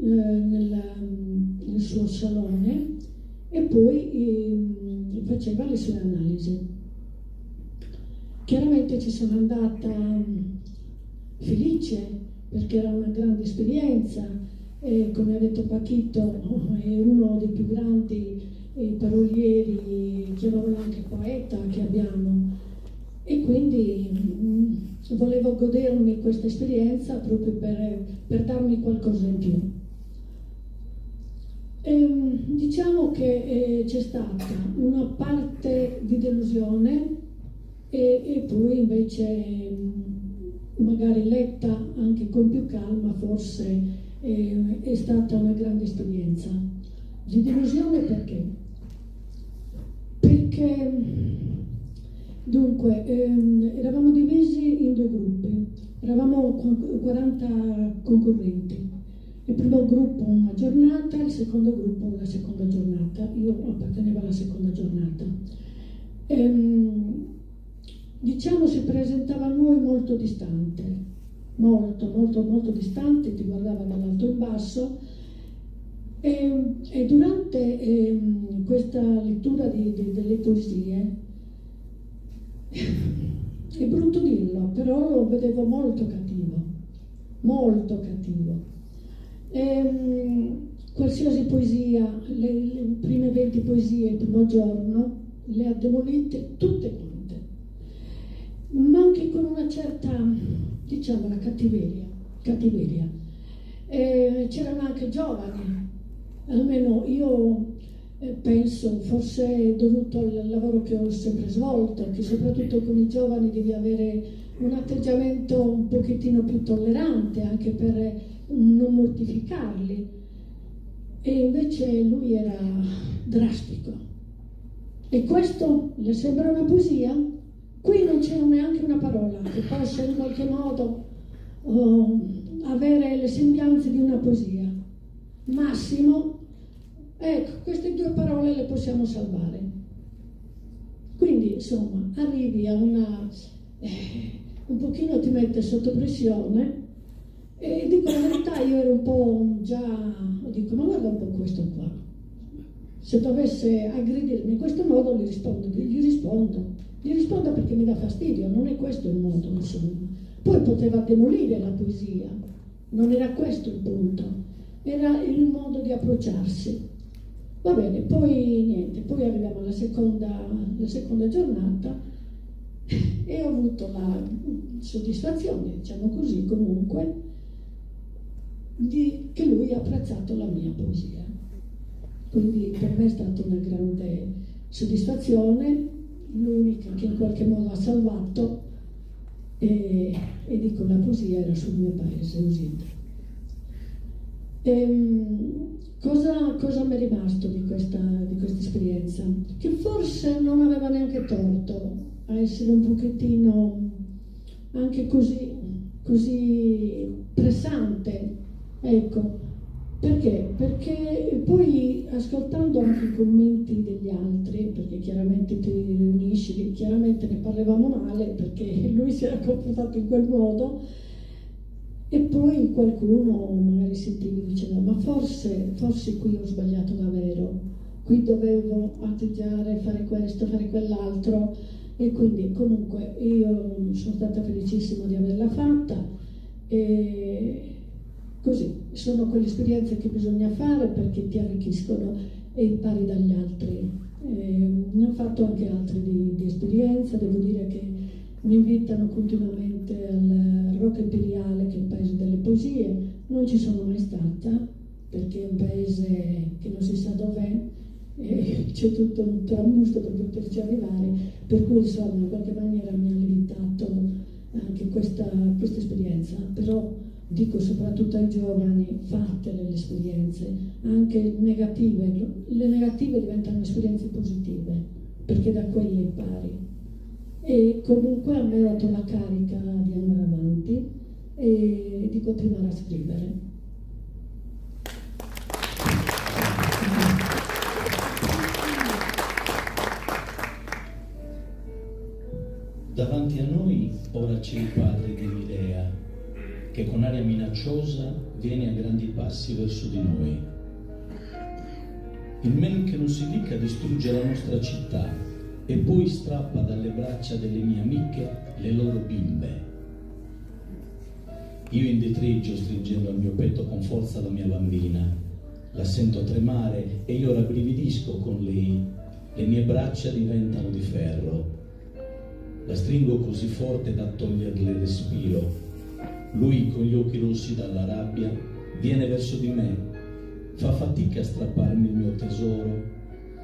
nel suo salone e poi faceva le sue analisi. Chiaramente ci sono andata felice perché era una grande esperienza. Come ha detto Pachito, è uno dei più grandi parolieri, chiamiamolo anche poeta, che abbiamo, e quindi volevo godermi questa esperienza proprio per darmi qualcosa in più. Diciamo che c'è stata una parte di delusione e poi invece, magari letta anche con più calma, forse è stata una grande esperienza. Di delusione perché? Perché dunque eravamo divisi in due gruppi, eravamo 40 concorrenti. Il primo gruppo una giornata, il secondo gruppo la seconda giornata. Io appartenevo alla seconda giornata. Diciamo si presentava a noi molto distante. Molto distante, ti guardava dall'alto in basso, e durante questa lettura delle poesie, è brutto dirlo, però lo vedevo molto cattivo. Qualsiasi poesia, le prime 20 poesie il primo giorno, le ha demolite tutte quante, ma anche con una certa, diciamo, la cattiveria. C'erano anche giovani, almeno io penso, forse dovuto al lavoro che ho sempre svolto, che soprattutto con i giovani devi avere un atteggiamento un pochettino più tollerante, anche per non mortificarli, e invece lui era drastico. E questo le sembra una poesia? Qui non c'è neanche una parola che possa in qualche modo avere le sembianze di una poesia. Massimo, ecco, queste due parole le possiamo salvare. Quindi, insomma, arrivi a una... un pochino ti mette sotto pressione, e dico la verità, io ero un po' già... dico, ma guarda un po' questo qua. Se dovesse aggredirmi in questo modo, gli rispondo perché mi dà fastidio, non è questo il modo, insomma. Poi poteva demolire la poesia, non era questo il punto, era il modo di approcciarsi. Va bene, poi niente, poi arriviamo alla seconda giornata e ho avuto la soddisfazione, diciamo così, comunque, che lui ha apprezzato la mia poesia. Quindi per me è stata una grande soddisfazione, l'unica che in qualche modo ha salvato, e dico, la poesia era sul mio paese, Usintra. Cosa mi è rimasto di questa esperienza? Che forse non aveva neanche torto a essere un pochettino anche così pressante, ecco. Perché? Perché poi, ascoltando anche i commenti degli altri, perché chiaramente ti riunisci, chiaramente ne parlavamo male perché lui si era comportato in quel modo, e poi qualcuno magari sentivi e diceva: ma forse qui ho sbagliato davvero, qui dovevo atteggiare, fare questo, fare quell'altro. E quindi comunque io sono stata felicissima di averla fatta, e così sono quelle esperienze che bisogna fare perché ti arricchiscono e impari dagli altri. Ne ho fatto anche altre di esperienza, devo dire che mi invitano continuamente al Rocca Imperiale, che è il paese delle poesie. Non ci sono mai stata perché è un paese che non si sa dov'è, e c'è tutto un trambusto per poterci arrivare, per cui insomma in qualche maniera mi ha lievitato anche questa esperienza. Però dico soprattutto ai giovani: fatele le esperienze, anche negative. Le negative diventano esperienze positive perché da quelle impari. E comunque a me ha dato la carica di andare avanti e di continuare a scrivere. Davanti a noi ora c'è il padre di Mirea, che con aria minacciosa viene a grandi passi verso di noi. Il men che non si dica distrugge la nostra città e poi strappa dalle braccia delle mie amiche le loro bimbe. Io indietreggio stringendo al mio petto con forza la mia bambina, la sento tremare e io rabbrividisco con lei, le mie braccia diventano di ferro. La stringo così forte da toglierle il respiro. Lui, con gli occhi rossi dalla rabbia, viene verso di me, fa fatica a strapparmi il mio tesoro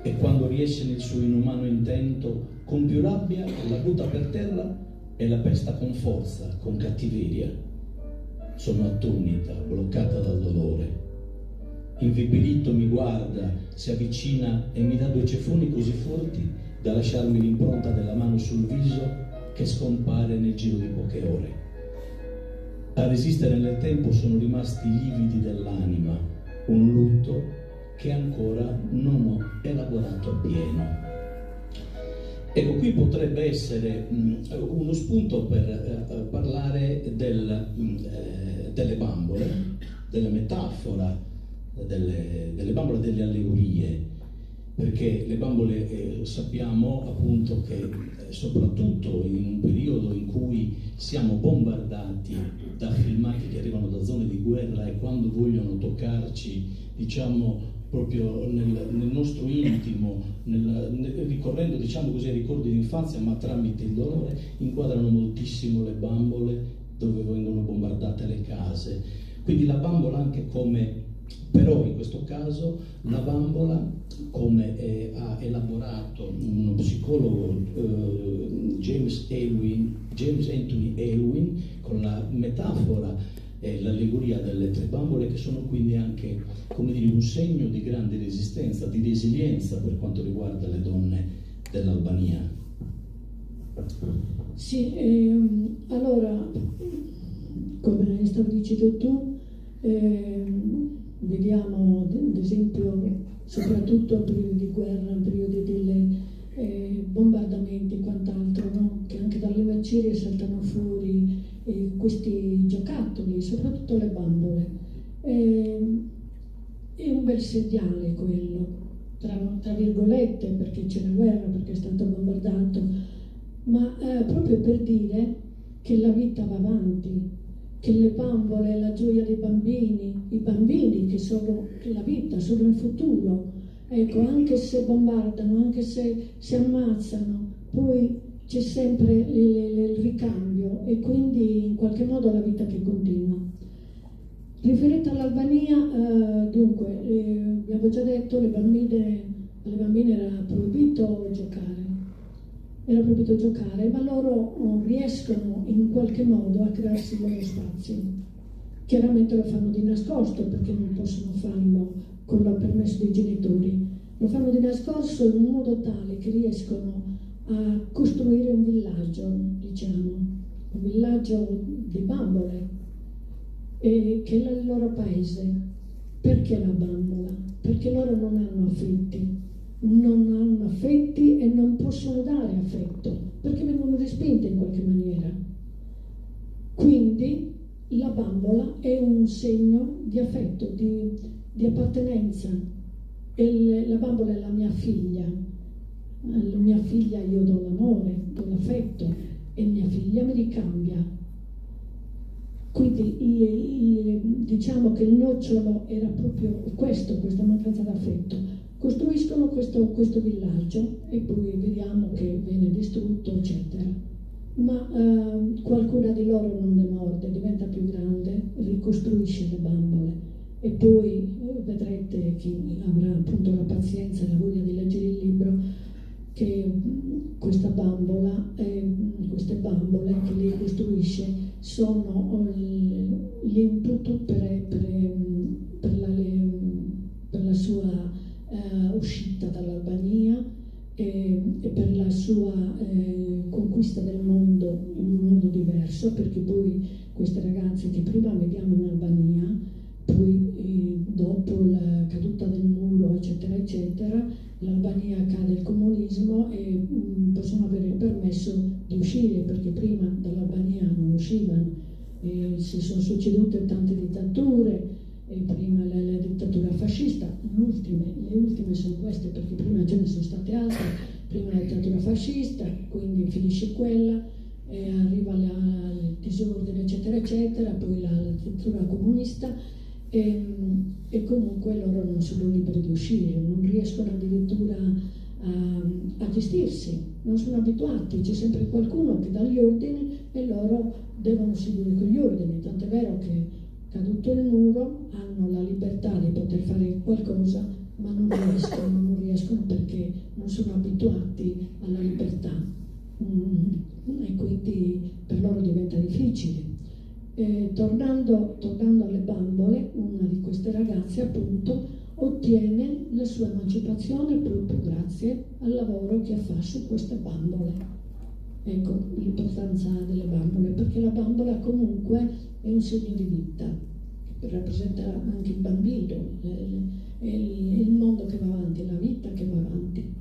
e quando riesce nel suo inumano intento, con più rabbia la butta per terra e la pesta con forza, con cattiveria. Sono attonita, bloccata dal dolore. Inviperito mi guarda, si avvicina e mi dà 2 ceffoni così forti da lasciarmi l'impronta della mano sul viso che scompare nel giro di poche ore. A resistere nel tempo sono rimasti i lividi dell'anima, un lutto che ancora non ho elaborato appieno. Ecco, qui potrebbe essere uno spunto per parlare delle bambole, della metafora, delle bambole, delle allegorie, perché le bambole sappiamo appunto che soprattutto in un periodo in cui siamo bombardati da filmati che arrivano da zone di guerra e quando vogliono toccarci, diciamo, proprio nel nostro intimo, ricorrendo, diciamo così, ai ricordi d'infanzia, ma tramite il dolore, inquadrano moltissimo le bambole dove vengono bombardate le case. Quindi la bambola anche come, però in questo caso, la bambola come ha elaborato uno psicologo, James Anthony Elwin, con la metafora e l'allegoria delle 3 bambole, che sono quindi anche, come dire, un segno di grande resistenza, di resilienza per quanto riguarda le donne dell'Albania. Sì, allora, come stavi dicendo tu, vediamo ad esempio soprattutto in periodi di guerra, in periodi di bombardamenti e quant'altro, no? Che anche dalle macerie saltano fuori questi giocattoli, soprattutto le bambole. È un bel segnale quello, tra virgolette, perché c'è la guerra, perché è stato bombardato, ma proprio per dire che la vita va avanti, che le bambole è la gioia dei bambini, i bambini che sono la vita, sono il futuro. Ecco, anche se bombardano, anche se si ammazzano, poi c'è sempre il ricambio e quindi in qualche modo la vita che continua. Riferito all'Albania, dunque, abbiamo già detto, alle bambine era proibito giocare, ma loro riescono in qualche modo a crearsi i loro spazi. Chiaramente lo fanno di nascosto perché non possono farlo con il permesso dei genitori, lo fanno di nascosto in un modo tale che riescono a costruire un villaggio, diciamo, un villaggio di bambole, che è il loro paese. Perché la bambola? Perché loro non hanno affetti e non possono dare affetto, perché vengono respinte in qualche maniera. Quindi la bambola è un segno di affetto, di appartenenza. La bambola è la mia figlia. Alla mia figlia io do l'amore, do l'affetto e mia figlia mi ricambia. Quindi diciamo che il nocciolo era proprio questo, questa mancanza d'affetto. Costruiscono questo villaggio e poi vediamo che viene distrutto, eccetera. Ma qualcuna di loro non demorde, diventa più grande, ricostruisce le bambole. E poi vedrete, chi avrà appunto la pazienza e la voglia di leggere il libro, che queste bambole che lei costruisce sono l'input per la sua uscita dall'Albania e per la sua conquista del mondo, in un mondo diverso, perché poi queste ragazze che prima vediamo in Albania, poi dopo la caduta del muro, eccetera, eccetera, l'Albania cade il comunismo e possono avere il permesso di uscire, perché prima dall'Albania non uscivano. Si sono succedute tante dittature, prima la dittatura fascista, le ultime sono queste, perché prima ce ne sono state altre, prima la dittatura fascista, quindi finisce quella, arriva il disordine, eccetera, eccetera, poi la dittatura comunista. E comunque loro non sono liberi di uscire, non riescono addirittura a gestirsi, non sono abituati, c'è sempre qualcuno che dà gli ordini e loro devono seguire quegli ordini, tant'è vero che caduto il muro hanno la libertà di poter fare qualcosa, ma non riescono perché non sono abituati alla libertà, e quindi per loro diventa difficile. Tornando alle bambole, una di queste ragazze appunto ottiene la sua emancipazione proprio grazie al lavoro che fa su queste bambole. Ecco l'importanza delle bambole, perché la bambola comunque è un segno di vita, rappresenta anche il bambino, il mondo che va avanti, la vita che va avanti.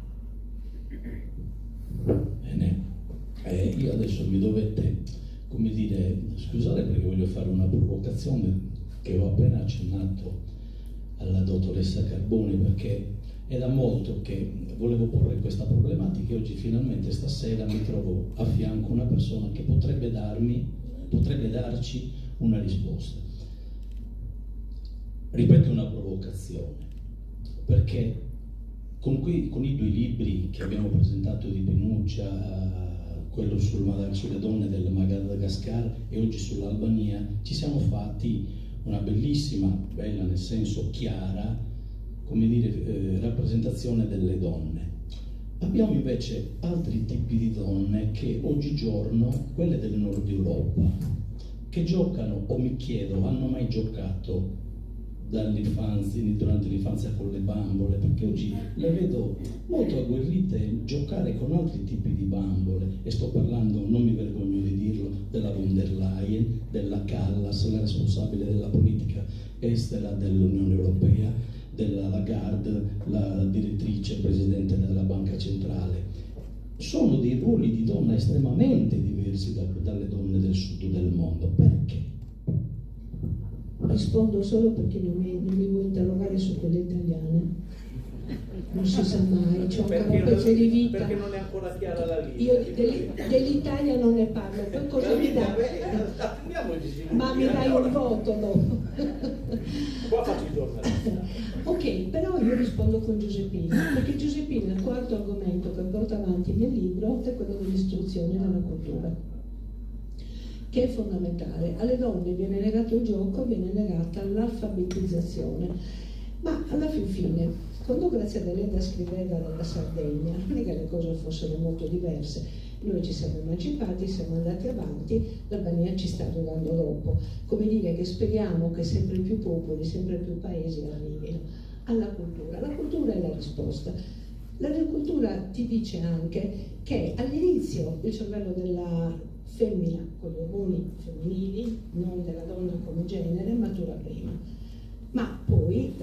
Bene, io adesso mi dovete, come dire, scusate perché voglio fare una provocazione che ho appena accennato alla dottoressa Carboni, perché è da molto che volevo porre questa problematica e oggi finalmente stasera mi trovo a fianco una persona che potrebbe darci una risposta. Ripeto, una provocazione, perché con i due libri che abbiamo presentato di Pinuccia, quello sulle donne del Madagascar e oggi sull'Albania, ci siamo fatti una bella nel senso chiara, come dire, rappresentazione delle donne. Abbiamo invece altri tipi di donne che oggigiorno, quelle del nord Europa, che giocano, o mi chiedo, hanno mai giocato durante l'infanzia con le bambole, perché oggi le vedo molto agguerrite giocare con altri tipi di bambole, e sto parlando, non mi vergogno di dirlo, della von der Leyen, della Callas, la responsabile della politica estera dell'Unione Europea, della Lagarde, la direttrice presidente della Banca Centrale. Sono dei ruoli di donna estremamente diversi dalle donne del sud del mondo. Perché? Rispondo solo perché non mi vuoi interrogare su quelle italiane. Non si sa mai, c'è ancora un pezzo di vita. Perché non è ancora chiara la lista. Io dell'Italia non ne parlo, poi cosa mi dà? Ma mi dai un voto dopo. Qua faccio i giornalisti. Ok, però io rispondo con Giuseppina, perché Giuseppina, il quarto argomento che porta avanti nel libro è quello dell'istruzione e della cultura. che è fondamentale. Alle donne viene negato il gioco, viene negata l'alfabetizzazione, ma alla fine, quando Grazia Deledda scriveva nella Sardegna, non è che le cose fossero molto diverse. Noi ci siamo emancipati, siamo andati avanti, l'Albania ci sta arrivando dopo. Come dire che speriamo che sempre più popoli, sempre più paesi arrivino alla cultura. La cultura è la risposta. L'agricoltura ti dice anche che all'inizio il cervello della femmina, con gli ormoni femminili, non della donna come genere, matura prima. Ma poi,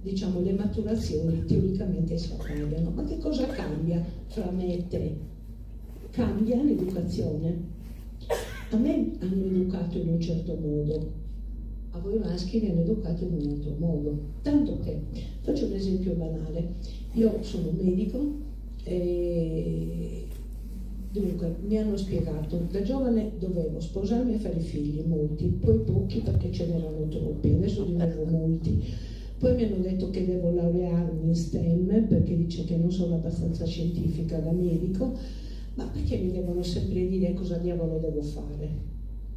diciamo, le maturazioni teoricamente si appaiono. Ma che cosa cambia fra me e te? Cambia l'educazione. A me hanno educato in un certo modo, a voi maschi vi hanno educato in un altro modo. Tanto che, faccio un esempio banale, io sono un medico e dunque mi hanno spiegato, da giovane dovevo sposarmi e fare figli, molti, poi pochi perché ce n'erano troppi, adesso di nuovo molti. Poi mi hanno detto che devo laurearmi in STEM perché dice che non sono abbastanza scientifica da medico. Ma perché mi devono sempre dire cosa diavolo devo fare?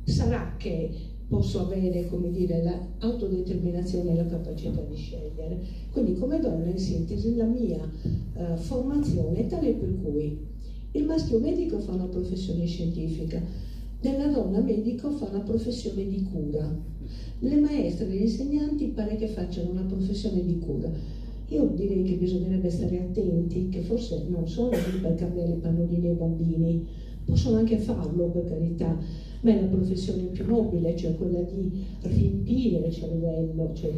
Sarà che posso avere, come dire, l'autodeterminazione e la capacità di scegliere. Quindi come donna, in sintesi, la mia formazione è tale per cui il maschio medico fa una professione scientifica, della donna medico fa una professione di cura. Le maestre e gli insegnanti pare che facciano una professione di cura. Io direi che bisognerebbe stare attenti, che forse non sono lì per cambiare i pannolini ai bambini, possono anche farlo per carità, ma è la professione più nobile, cioè quella di riempire il cervello, cioè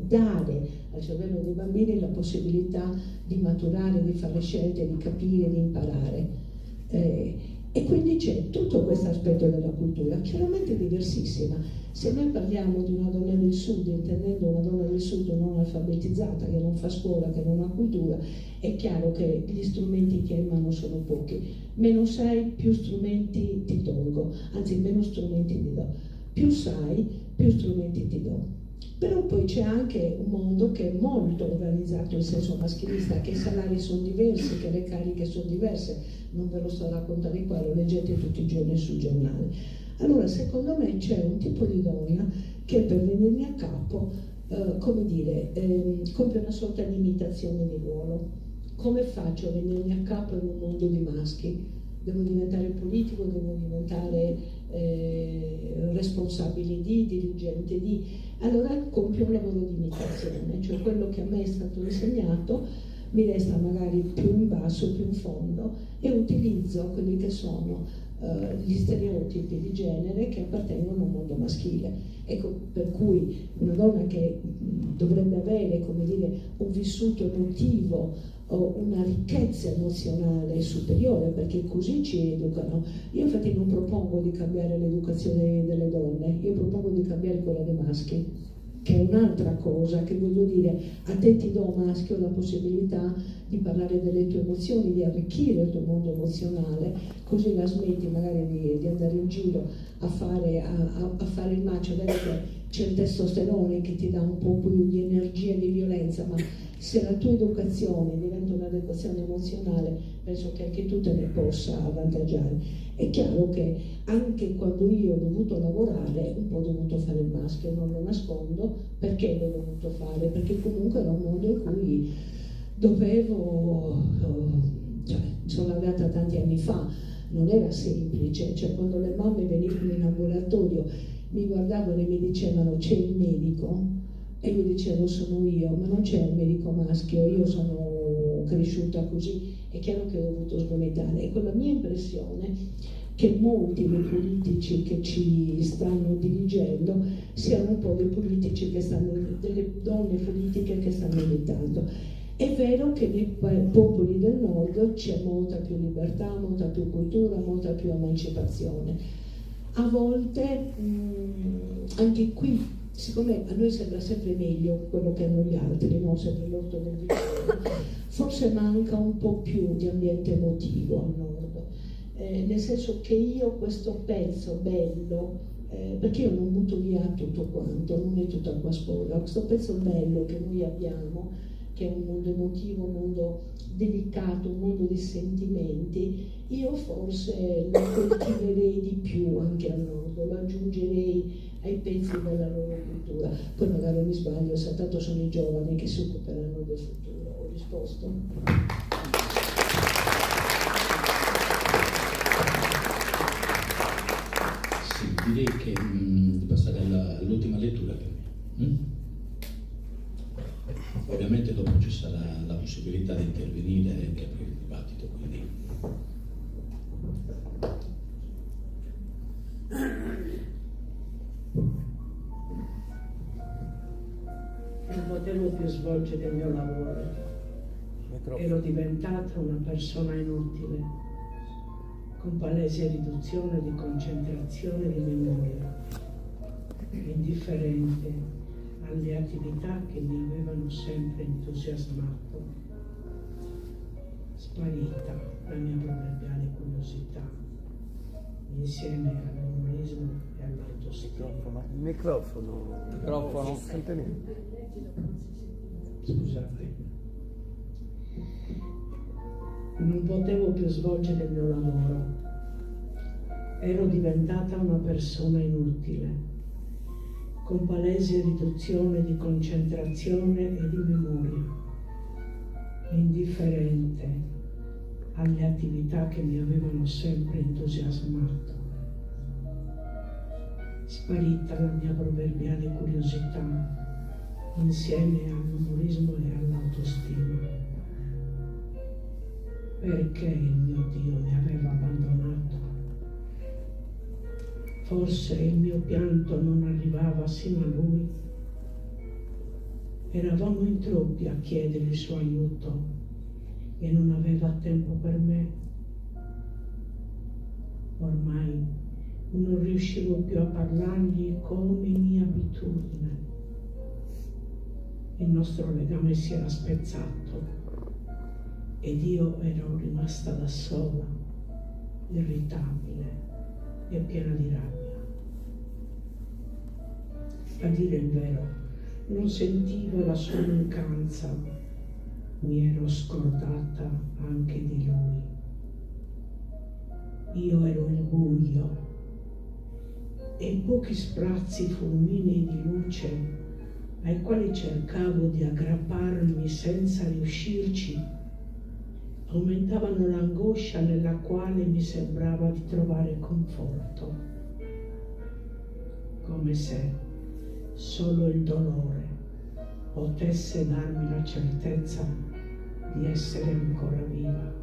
dare al cervello dei bambini la possibilità di maturare, di fare scelte, di capire, di imparare. E quindi c'è tutto questo aspetto della cultura, chiaramente diversissima. Se noi parliamo di una donna del sud, intendendo una donna del sud non alfabetizzata, che non fa scuola, che non ha cultura, è chiaro che gli strumenti che hai in mano sono pochi. Meno sai, più strumenti ti tolgo, anzi meno strumenti ti do. Più sai, più strumenti ti do. Però poi c'è anche un mondo che è molto organizzato in senso maschilista, che i salari sono diversi, che le cariche sono diverse, non ve lo sto a raccontare qua, lo leggete tutti i giorni sul giornale. Allora, secondo me c'è un tipo di donna che per venirmi a capo, come dire, compie una sorta di imitazione di ruolo. Come faccio a venirmi a capo in un mondo di maschi? Devo diventare politico, devo diventare responsabile di, dirigente di. Allora compio un lavoro di imitazione, cioè quello che a me è stato insegnato mi resta magari più in basso, più in fondo, e utilizzo quelli che sono gli stereotipi di genere che appartengono al mondo maschile. Ecco, per cui una donna che dovrebbe avere, come dire, un vissuto emotivo o una ricchezza emozionale superiore, perché così ci educano. Io infatti non propongo di cambiare l'educazione delle donne, io propongo di cambiare quella dei maschi, che è un'altra cosa, che voglio dire, a te ti do maschio la possibilità di parlare delle tue emozioni, di arricchire il tuo mondo emozionale, così la smetti magari di andare in giro a fare il macio. Vedi che c'è il testosterone che ti dà un po' più di energia e di violenza, ma se la tua educazione diventa un'educazione emozionale, penso che anche tu te ne possa avvantaggiare. È chiaro che anche quando io ho dovuto lavorare, un po' ho dovuto fare il maschio, non lo nascondo. Perché l'ho dovuto fare? Perché comunque era un mondo in cui dovevo, cioè, sono laureata tanti anni fa, non era semplice, cioè quando le mamme venivano in ambulatorio mi guardavano e mi dicevano c'è il medico, e io dicevo sono io, ma non c'è un medico maschio, io sono cresciuta così. È chiaro che ho dovuto sgomitare. Ecco, la mia impressione che molti dei politici che ci stanno dirigendo siano un po' dei politici che stanno, delle donne politiche che stanno imitando. È vero che nei popoli del nord c'è molta più libertà, molta più cultura, molta più emancipazione. A volte anche qui, siccome a noi sembra sempre meglio quello che hanno gli altri, no? Sempre l'orto del vicino, forse manca un po' più di ambiente emotivo al nord, nel senso che io questo pezzo bello, perché io non butto via tutto quanto, non è tutta acqua sporca, questo pezzo bello che noi abbiamo che è un mondo emotivo, un mondo delicato, un mondo di sentimenti, io forse lo coltiverei di più anche al nord, lo aggiungerei ai pezzi della loro cultura. Poi magari mi sbaglio, se tanto sono i giovani che si occuperanno del futuro. Ho risposto? Sì, direi che di passare all'ultima lettura. Ovviamente dopo ci sarà la possibilità di intervenire e di aprire il dibattito, quindi non potevo più svolgere il mio lavoro. Ero diventata una persona inutile, con palese riduzione di concentrazione e di memoria, indifferente alle attività che mi avevano sempre entusiasmato. Sparita la mia proverbiale curiosità, insieme all'umorismo e all'autostima. Il microfono, sente niente. Scusate. Non potevo più svolgere il mio lavoro. Ero diventata una persona inutile, con palese riduzione di concentrazione e di memoria, indifferente alle attività che mi avevano sempre entusiasmato. Sparita la mia proverbiale curiosità, insieme all'umorismo e all'autostima. Perché il mio Dio mi aveva abbandonato? Forse il mio pianto non arrivava sino a Lui. Eravamo in troppi a chiedere il suo aiuto e non aveva tempo per me. Ormai non riuscivo più a parlargli come mia abitudine. Il nostro legame si era spezzato ed io ero rimasta da sola, irritabile e piena di rabbia. A dire il vero, non sentivo la sua mancanza, mi ero scordata anche di lui. Io ero il buio e i pochi sprazzi fulminei di luce ai quali cercavo di aggrapparmi senza riuscirci aumentavano l'angoscia nella quale mi sembrava di trovare conforto, come se solo il dolore potesse darmi la certezza di essere ancora viva.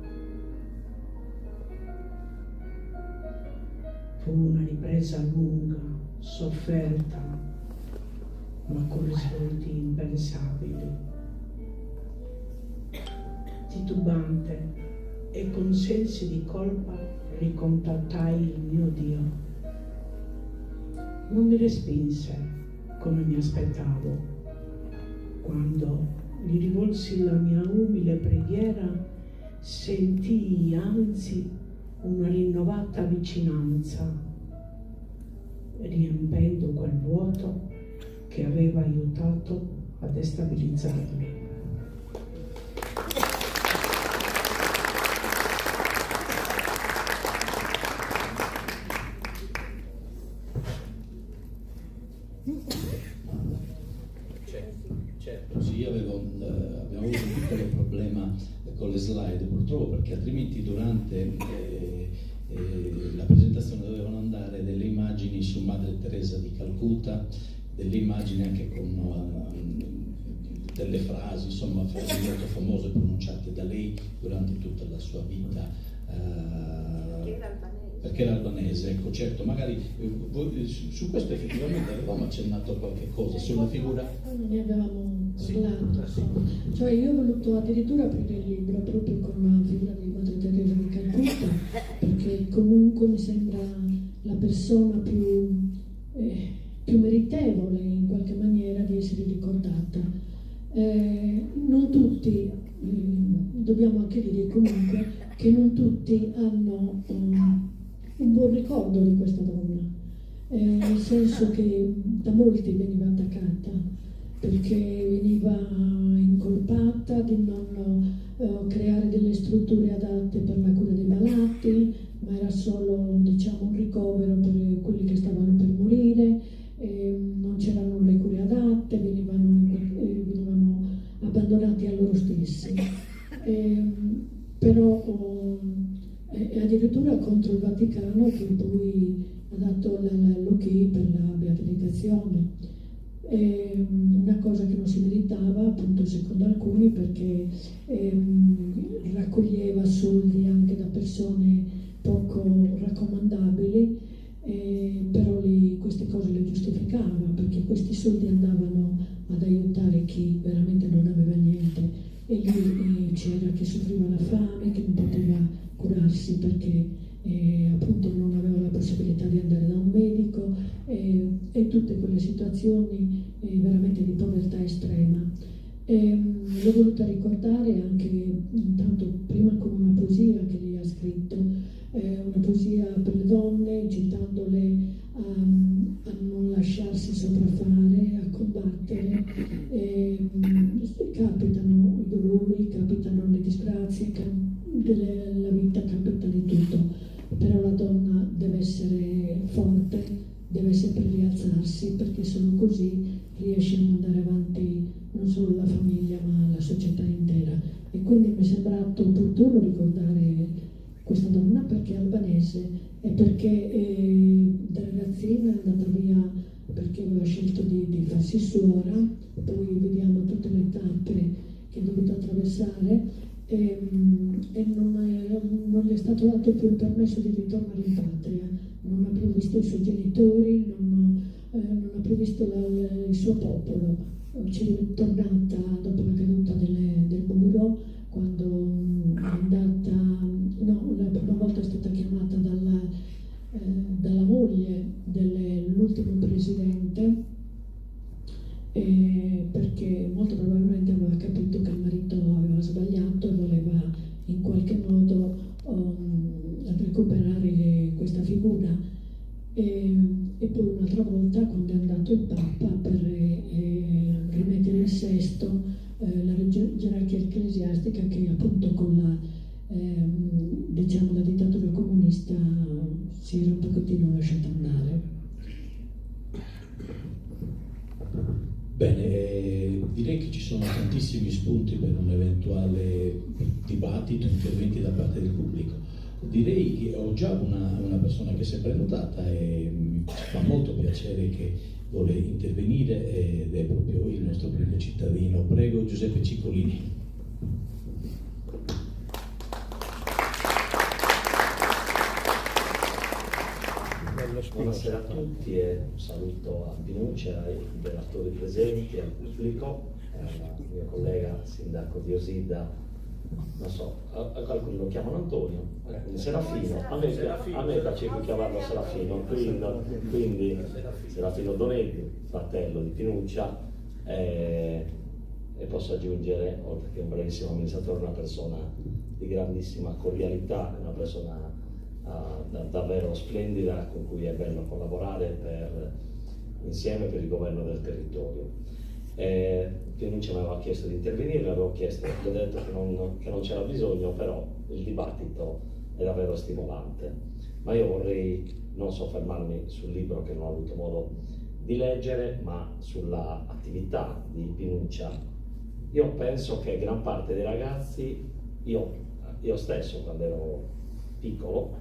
Fu una ripresa lunga, sofferta, ma con risvolti impensabili. Titubante e con sensi di colpa ricontattai il mio Dio. Non mi respinse come mi aspettavo. Quando gli rivolsi la mia umile preghiera, sentii anzi una rinnovata vicinanza, riempendo quel vuoto che aveva aiutato a destabilizzarmi. Certo, sì, abbiamo avuto un piccolo problema con le slide purtroppo, perché altrimenti durante la presentazione dovevano andare delle immagini su Madre Teresa di Calcutta, delle immagini anche con delle frasi, insomma frasi molto famose pronunciate da lei durante tutta la sua vita. Perché era albanese, ecco, certo, magari su questo effettivamente avevamo accennato qualche cosa, sulla figura. Noi ne avevamo parlato, cioè io ho voluto addirittura aprire il libro proprio con la figura di Madre Teresa di Calcutta, perché comunque mi sembra la persona più meritevole in qualche maniera di essere ricordata. Non tutti, dobbiamo anche dire comunque che non tutti hanno un buon ricordo di questa donna, nel senso che da molti veniva attaccata, perché veniva incolpata di non creare delle strutture adatte per la cura dei malati, ma era solo, diciamo, un ricovero per quelli che stavano per morire, non c'erano le cure adatte, venivano abbandonati a loro stessi. Però addirittura contro il Vaticano, che poi ha dato l'ok per la beatificazione. Una cosa che non si meritava, appunto, secondo alcuni, perché raccoglieva soldi anche da persone poco raccomandabili, però queste cose le giustificava, perché questi soldi andavano ad aiutare chi veramente non aveva niente, e lì c'era chi soffriva la fame, che non poteva curarsi perché appunto non aveva la possibilità di andare da un medico, e tutte quelle situazioni veramente di povertà estrema. L'ho voluta ricordare anche intanto prima con una poesia che lei ha scritto, una poesia per le donne, incitandole a non lasciarsi sopraffare, a combattere. Capitano i dolori, capitano le disgrazie, della vita capita di tutto, però la donna deve essere forte, deve sempre rialzarsi, perché solo così riesce a mandare avanti non solo la famiglia ma la società intera. E quindi mi è sembrato opportuno ricordare questa donna, perché è albanese e perché da ragazzina è andata via perché aveva scelto di farsi suora, poi vediamo tutte le tappe che è dovuta attraversare, e non gli è stato dato più il permesso di ritornare in patria, non ha più visto i suoi genitori, non ha più visto il suo popolo. Ci è ritornata dopo la caduta del muro, quando è andata, no, la prima volta è stata chiamata dalla moglie dell'ultimo presidente, perché molto probabilmente aveva capito che il marito aveva sbagliato e voleva in qualche modo recuperare questa figura. E poi un'altra volta, quando è andato il Papa per rimettere in sesto la gerarchia ecclesiastica, che appunto con la dittatura comunista si era un pochettino lasciata andare. Bene, direi che ci sono tantissimi spunti per un eventuale dibattito, interventi da parte del pubblico. Direi che ho già una persona che si è prenotata e mi fa molto piacere che vuole intervenire, ed è proprio il nostro primo cittadino. Prego, Giuseppe Ciccolini. Buonasera a tutti e un saluto a Pinuccia, ai relatori presenti, al pubblico, alla mia collega sindaco di Osida, non so, a qualcuno lo chiamano Antonio, Serafino, a me piace chiamarlo Serafino, quindi Serafino Donetti, fratello di Pinuccia, e posso aggiungere, oltre che un bravissimo amministratore, una persona di grandissima cordialità, una persona davvero splendida, con cui è bello collaborare insieme per il governo del territorio. Pinuccia mi aveva chiesto di intervenire, gli ho detto che non c'era bisogno, però il dibattito è davvero stimolante. Ma io vorrei non soffermarmi sul libro che non ho avuto modo di leggere, ma sulla attività di Pinuccia. Io penso che gran parte dei ragazzi, io stesso quando ero piccolo,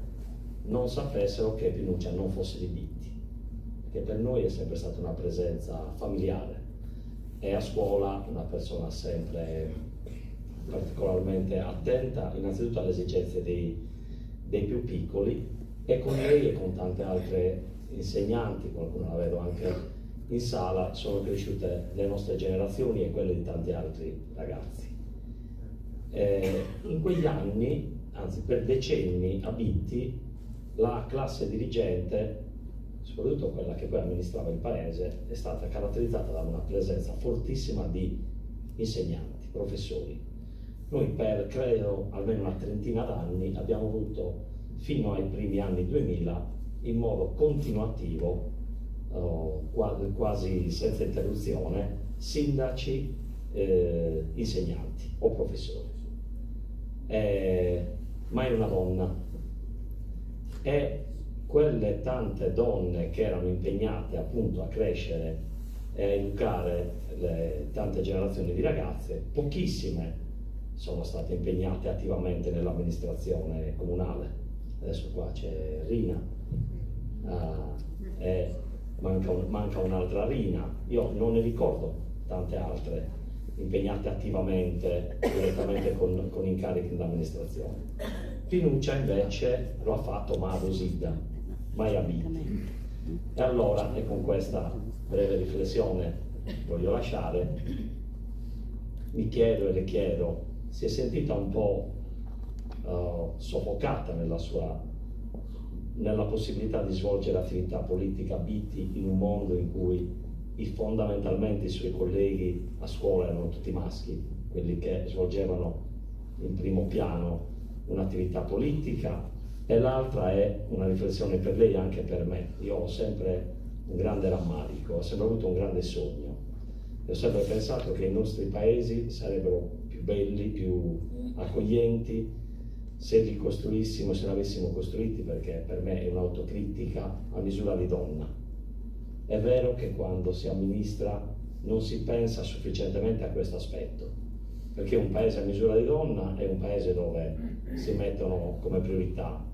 non sapessero che Pinuccia non fosse di Bitti, che per noi è sempre stata una presenza familiare, e a scuola una persona sempre particolarmente attenta innanzitutto alle esigenze dei più piccoli, e con lei e con tante altre insegnanti, qualcuno la vedo anche in sala, sono cresciute le nostre generazioni e quelle di tanti altri ragazzi. In quegli anni, anzi per decenni, a Bitti la classe dirigente, soprattutto quella che poi amministrava il paese, è stata caratterizzata da una presenza fortissima di insegnanti, professori. Noi per credo almeno una trentina d'anni abbiamo avuto, fino ai primi anni 2000, in modo continuativo quasi senza interruzione sindaci, insegnanti o professori. Mai una donna. E quelle tante donne che erano impegnate appunto a crescere e a educare le tante generazioni di ragazze, pochissime sono state impegnate attivamente nell'amministrazione comunale. Adesso qua c'è Rina, e manca un'altra Rina, io non ne ricordo tante altre impegnate attivamente, direttamente con incarichi nell'amministrazione. Pinuccia invece lo ha fatto, ma a Rosida, mai a Biti. E allora, e con questa breve riflessione voglio lasciare, mi chiedo e le chiedo, si è sentita un po' soffocata nella possibilità di svolgere attività politica a Biti in un mondo in cui fondamentalmente i suoi colleghi a scuola erano tutti maschi, quelli che svolgevano in primo piano un'attività politica, e l'altra è una riflessione per lei e anche per me. Io ho sempre un grande rammarico, ho sempre avuto un grande sogno, ho sempre pensato che i nostri paesi sarebbero più belli, più accoglienti se li costruissimo, se li avessimo costruiti, perché per me è un'autocritica a misura di donna. È vero che quando si amministra non si pensa sufficientemente a questo aspetto, perché un paese a misura di donna è un paese dove si mettono come priorità,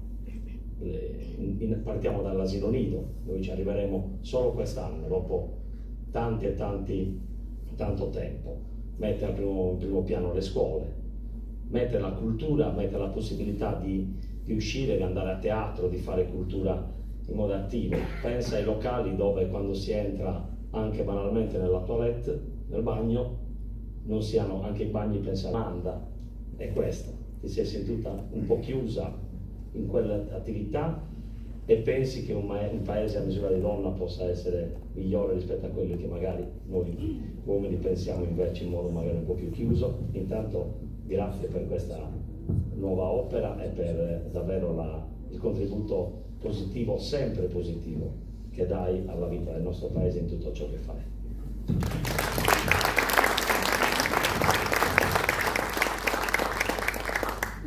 partiamo dall'asilo nido, noi ci arriveremo solo quest'anno, dopo tanto tempo, mette al primo piano le scuole, mette la cultura, mette la possibilità di uscire, di andare a teatro, di fare cultura in modo attivo. Pensa ai locali dove quando si entra anche banalmente nella toilette, nel bagno, non siano anche i bagni, pensa Amanda, è questa, ti sei sentita un po' chiusa in quell'attività e pensi che un paese a misura di donna possa essere migliore rispetto a quelli che magari noi uomini pensiamo invece in modo magari un po' più chiuso. Intanto grazie per questa nuova opera e per davvero il contributo positivo, sempre positivo, che dai alla vita del nostro paese in tutto ciò che fai.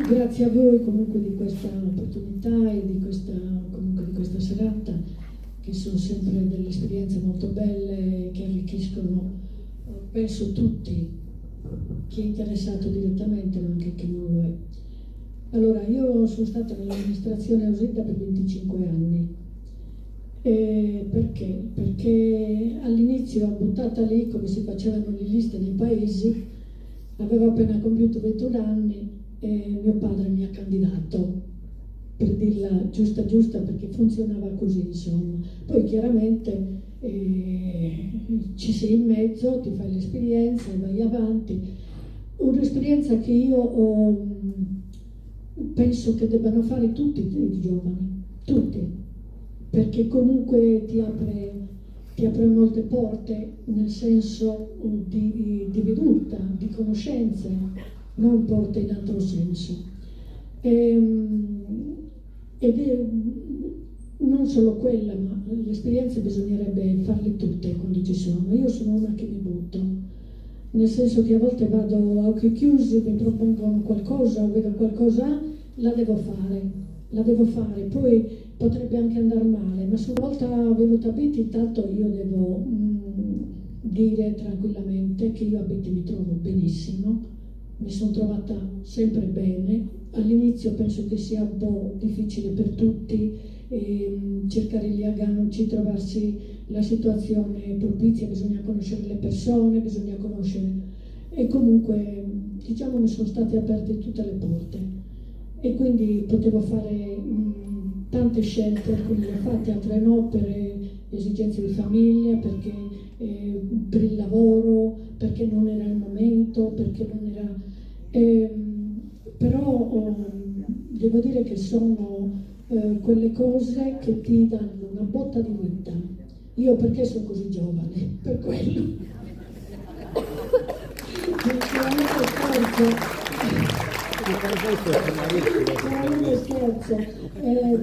Grazie a voi comunque di questa opportunità e di questa serata, che sono sempre delle esperienze molto belle che arricchiscono, penso, tutti, chi è interessato direttamente ma anche chi non lo è. Allora, io sono stata nell'amministrazione Ausilda per 25 anni. Perché? Perché all'inizio, buttata lì come si facevano le liste nei paesi, avevo appena compiuto 21 anni e mio padre mi ha candidato, per dirla giusta, perché funzionava così, insomma. Poi chiaramente ci sei in mezzo, ti fai l'esperienza e vai avanti. Un'esperienza che io penso che debbano fare tutti i giovani, tutti, perché comunque ti apre molte porte, nel senso di veduta, di conoscenze, non porte in altro senso. Ed è non solo quella, ma le esperienze bisognerebbe farle tutte quando ci sono. Io sono una che mi butto, nel senso che a volte vado a occhi chiusi, mi propongono qualcosa o vedo qualcosa, la devo fare, poi potrebbe anche andare male, ma se una volta venuta a Biti, intanto io devo dire tranquillamente che io a Biti mi trovo benissimo, mi sono trovata sempre bene. All'inizio penso che sia un po' difficile per tutti cercare gli agganci, trovarsi la situazione propizia, bisogna conoscere le persone, bisogna conoscere, e comunque diciamo mi sono state aperte tutte le porte e quindi potevo fare tante scelte, alcune le ho fatte, altre no, per esigenze di famiglia, perché per il lavoro, perché non era il momento, perché non era... però devo dire che sono quelle cose che ti danno una botta di vita. Io perché sono così giovane? Per quello. Veramente scherzo.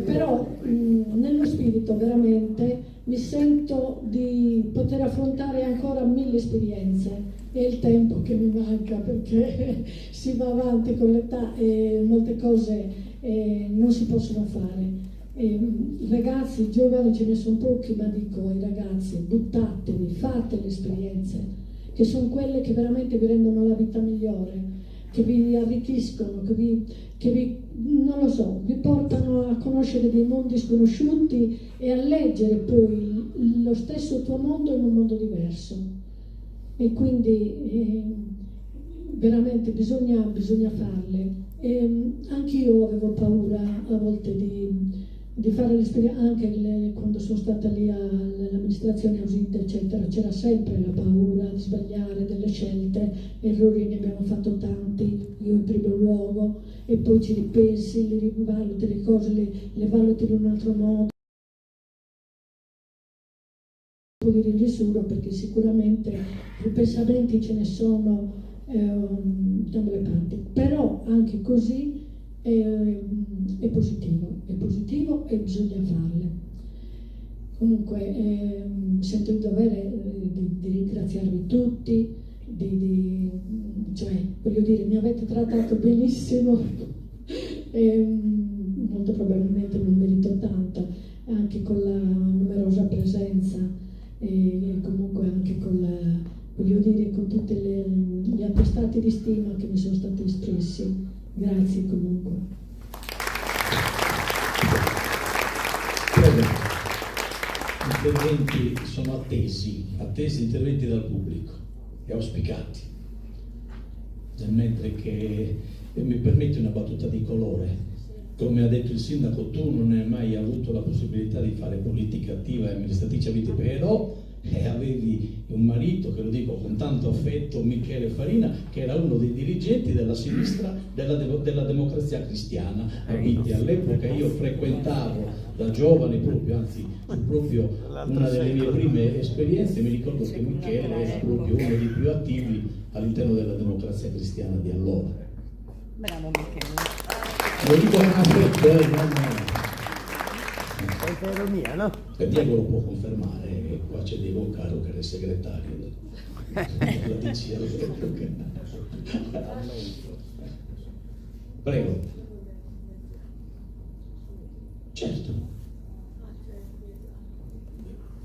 Però nello spirito veramente mi sento di poter affrontare ancora 1000 esperienze. È il tempo che mi manca, perché si va avanti con l'età e molte cose non si possono fare. Ragazzi, giovani ce ne sono pochi, ma dico ai ragazzi: buttatevi, fate le esperienze, che sono quelle che veramente vi rendono la vita migliore, che vi arricchiscono, che vi, non lo so, vi portano a conoscere dei mondi sconosciuti e a leggere poi lo stesso tuo mondo in un mondo diverso. E quindi veramente bisogna farle. Anch'io avevo paura a volte di fare l'esperienza, anche quando sono stata lì all'amministrazione Ausida, eccetera, c'era sempre la paura di sbagliare delle scelte, errori ne abbiamo fatto tanti, io in primo luogo, e poi ci ripensi, le rivaluti le cose, le valuti in un altro modo. Un po' di rivisura, perché sicuramente i pensamenti ce ne sono da due parti, però anche così è positivo e bisogna farle. Comunque sento il dovere di ringraziarvi tutti, cioè, voglio dire, mi avete trattato benissimo e molto probabilmente non merito tanto, anche con la numerosa presenza e comunque anche con la, voglio dire, con tutti gli attestati di stima che mi sono stati espressi. Grazie comunque. Interventi sono attesi interventi dal pubblico e auspicati. Mentre che mi permetti una battuta di colore, come ha detto il sindaco, tu non hai mai avuto la possibilità di fare politica attiva e amministratrice a vita, però avevi un marito, che lo dico con tanto affetto, Michele Farina, che era uno dei dirigenti della sinistra della Democrazia Cristiana a Vite. All'epoca io frequentavo da giovane proprio una delle mie prime esperienze, mi ricordo che Michele era proprio uno dei più attivi all'interno della Democrazia Cristiana di allora. Bravo Michele. Lo dico con affetto, Quanta ironia, no? E Diego lo può confermare, qua c'è Diego Caro che era il segretario della DCA. Prego. Certo.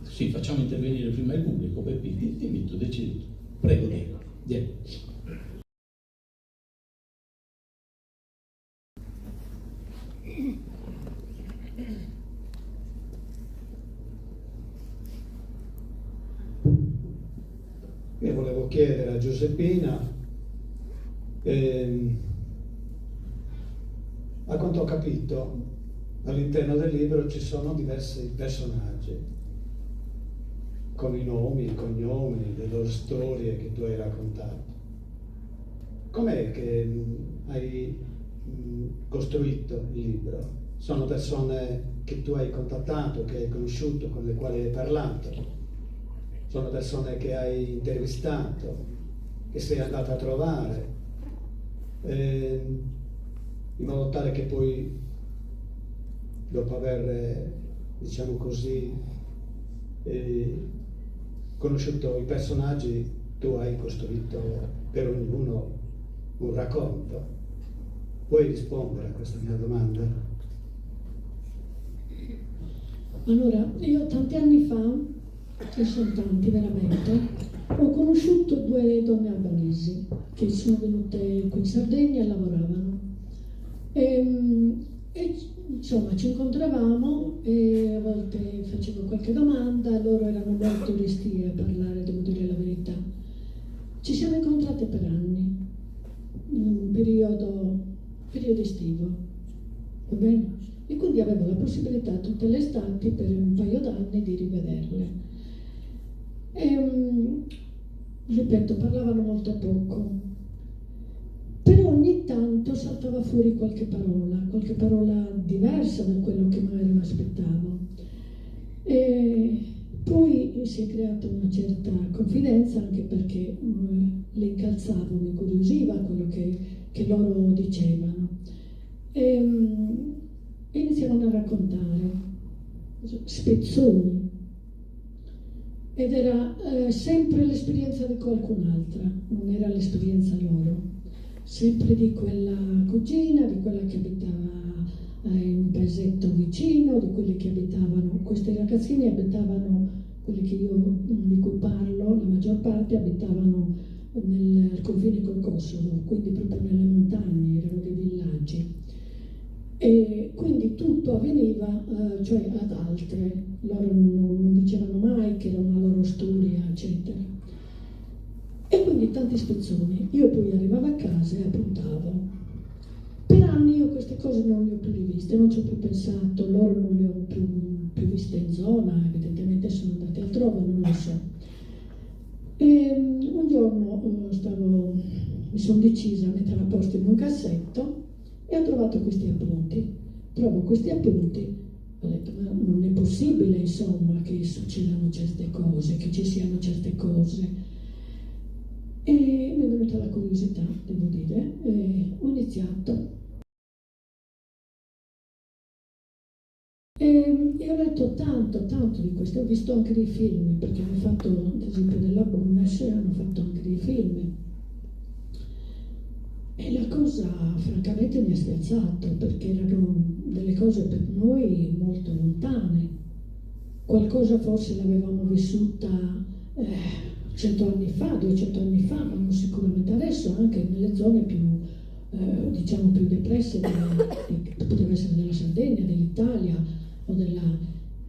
Sì, facciamo intervenire prima il pubblico, Peppi, dimmi tu, decidi tu. Prego Diego. Io volevo chiedere a Giuseppina, a quanto ho capito, all'interno del libro ci sono diversi personaggi, con i nomi, i cognomi, le loro storie che tu hai raccontato. Com'è che hai costruito il libro? Sono persone che tu hai contattato, che hai conosciuto, con le quali hai parlato? Sono persone che hai intervistato, che sei andata a trovare, in modo tale che poi, dopo aver, diciamo così, conosciuto i personaggi, tu hai costruito per ognuno un racconto. Puoi rispondere a questa mia domanda? Allora, io tanti anni fa, che sono tanti veramente, ho conosciuto 2 donne albanesi che sono venute qui in Sardegna e lavoravano. E insomma ci incontravamo e a volte facevo qualche domanda, loro erano molto restii a parlare, devo dire la verità. Ci siamo incontrate per anni, in un periodo estivo, va bene? E quindi avevo la possibilità tutte le estati per un paio d'anni di rivederle. Ripeto, parlavano molto poco, però ogni tanto saltava fuori qualche parola diversa da quello che magari mi aspettavo. E poi si è creata una certa confidenza, anche perché le incalzavo, mi incuriosiva quello che loro dicevano. E iniziavano a raccontare spezzoni ed era sempre l'esperienza di qualcun'altra, non era l'esperienza loro, sempre di quella cugina, di quella che abitava in un paesetto vicino, di quelli che abitavano, questi ragazzini abitavano, quelli di cui parlo, la maggior parte abitavano nel confine col Kosovo, quindi proprio nelle montagne, erano dei villaggi. E quindi tutto avveniva cioè ad altre, loro non dicevano mai che era una loro storia, eccetera. E quindi tanti spezzoni. Io poi arrivavo a casa e appuntavo. Per anni io queste cose non le ho più riviste, non ci ho più pensato, loro non le ho più viste in zona, evidentemente sono andate altrove, non lo so. E un giorno mi sono decisa a mettere a posto in un cassetto e ho trovato questi appunti. Trovo questi appunti, ho detto ma non è possibile insomma che succedano certe cose, che ci siano certe cose. E mi è venuta la curiosità, devo dire, e ho iniziato. E ho letto tanto di questo, ho visto anche dei film, perché hanno fatto, ad esempio della Bundes, hanno fatto anche dei film. E la cosa francamente mi ha spiazzato, perché erano delle cose per noi molto lontane. Qualcosa forse l'avevamo vissuta 100 anni fa, 200 anni fa, ma non sicuramente adesso, anche nelle zone più, diciamo, più depresse, poteva essere della Sardegna, dell'Italia,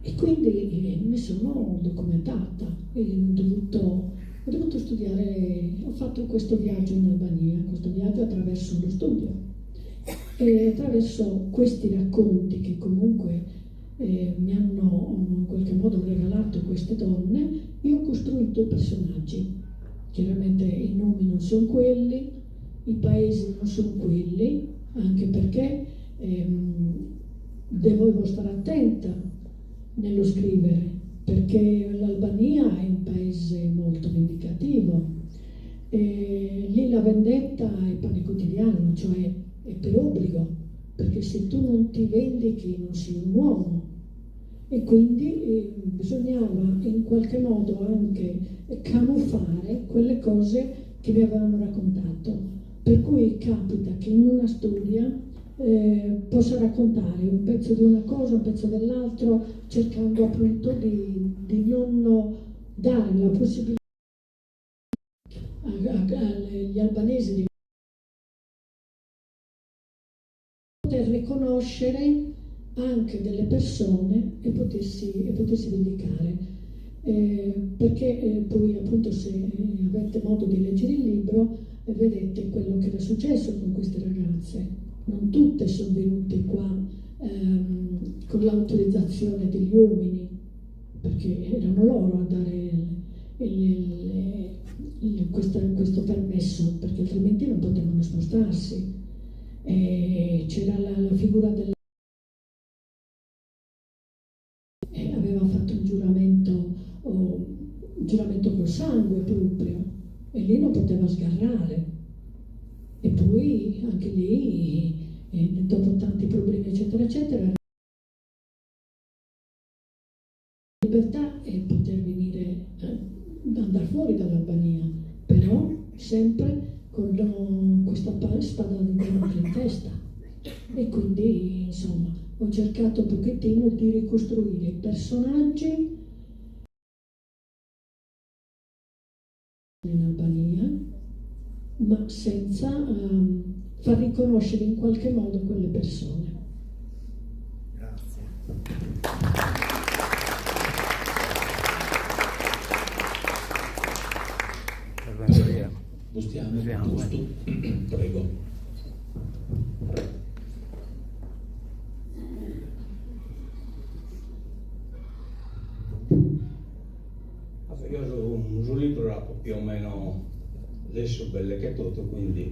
e quindi mi sono documentata e ho dovuto studiare, ho fatto questo viaggio in Albania, questo viaggio attraverso lo studio e attraverso questi racconti che comunque mi hanno in qualche modo regalato queste donne, io ho costruito i personaggi. Chiaramente i nomi non sono quelli, i paesi non sono quelli, anche perché devo stare attenta nello scrivere, perché l'Albania è un paese molto vendicativo. Lì la vendetta è pane quotidiano, cioè è per obbligo, perché se tu non ti vendichi non sei un uomo. E quindi bisognava in qualche modo anche camuffare quelle cose che mi avevano raccontato. Per cui capita che in una storia possa raccontare un pezzo di una cosa, un pezzo dell'altro, cercando appunto di non dare la possibilità agli albanesi di poter riconoscere anche delle persone e potersi vendicare. Perché poi appunto se avete modo di leggere il libro vedete quello che era successo con queste ragazze. Non tutte sono venute qua con l'autorizzazione degli uomini, perché erano loro a dare questo permesso, perché altrimenti non potevano spostarsi. C'era la figura del aveva fatto un giuramento col sangue proprio, e lì non poteva sgarrare. E poi anche lì, dopo tanti problemi eccetera eccetera, la libertà è poter venire, andare fuori dall'Albania, però sempre con questa spada di Damocle in testa. E quindi insomma ho cercato un pochettino di ricostruire i personaggi in Albania, ma senza far riconoscere in qualche modo quelle persone. Grazie. Bustiamo, posto. Prego. Io sul libro era più o meno adesso belle che tutto, quindi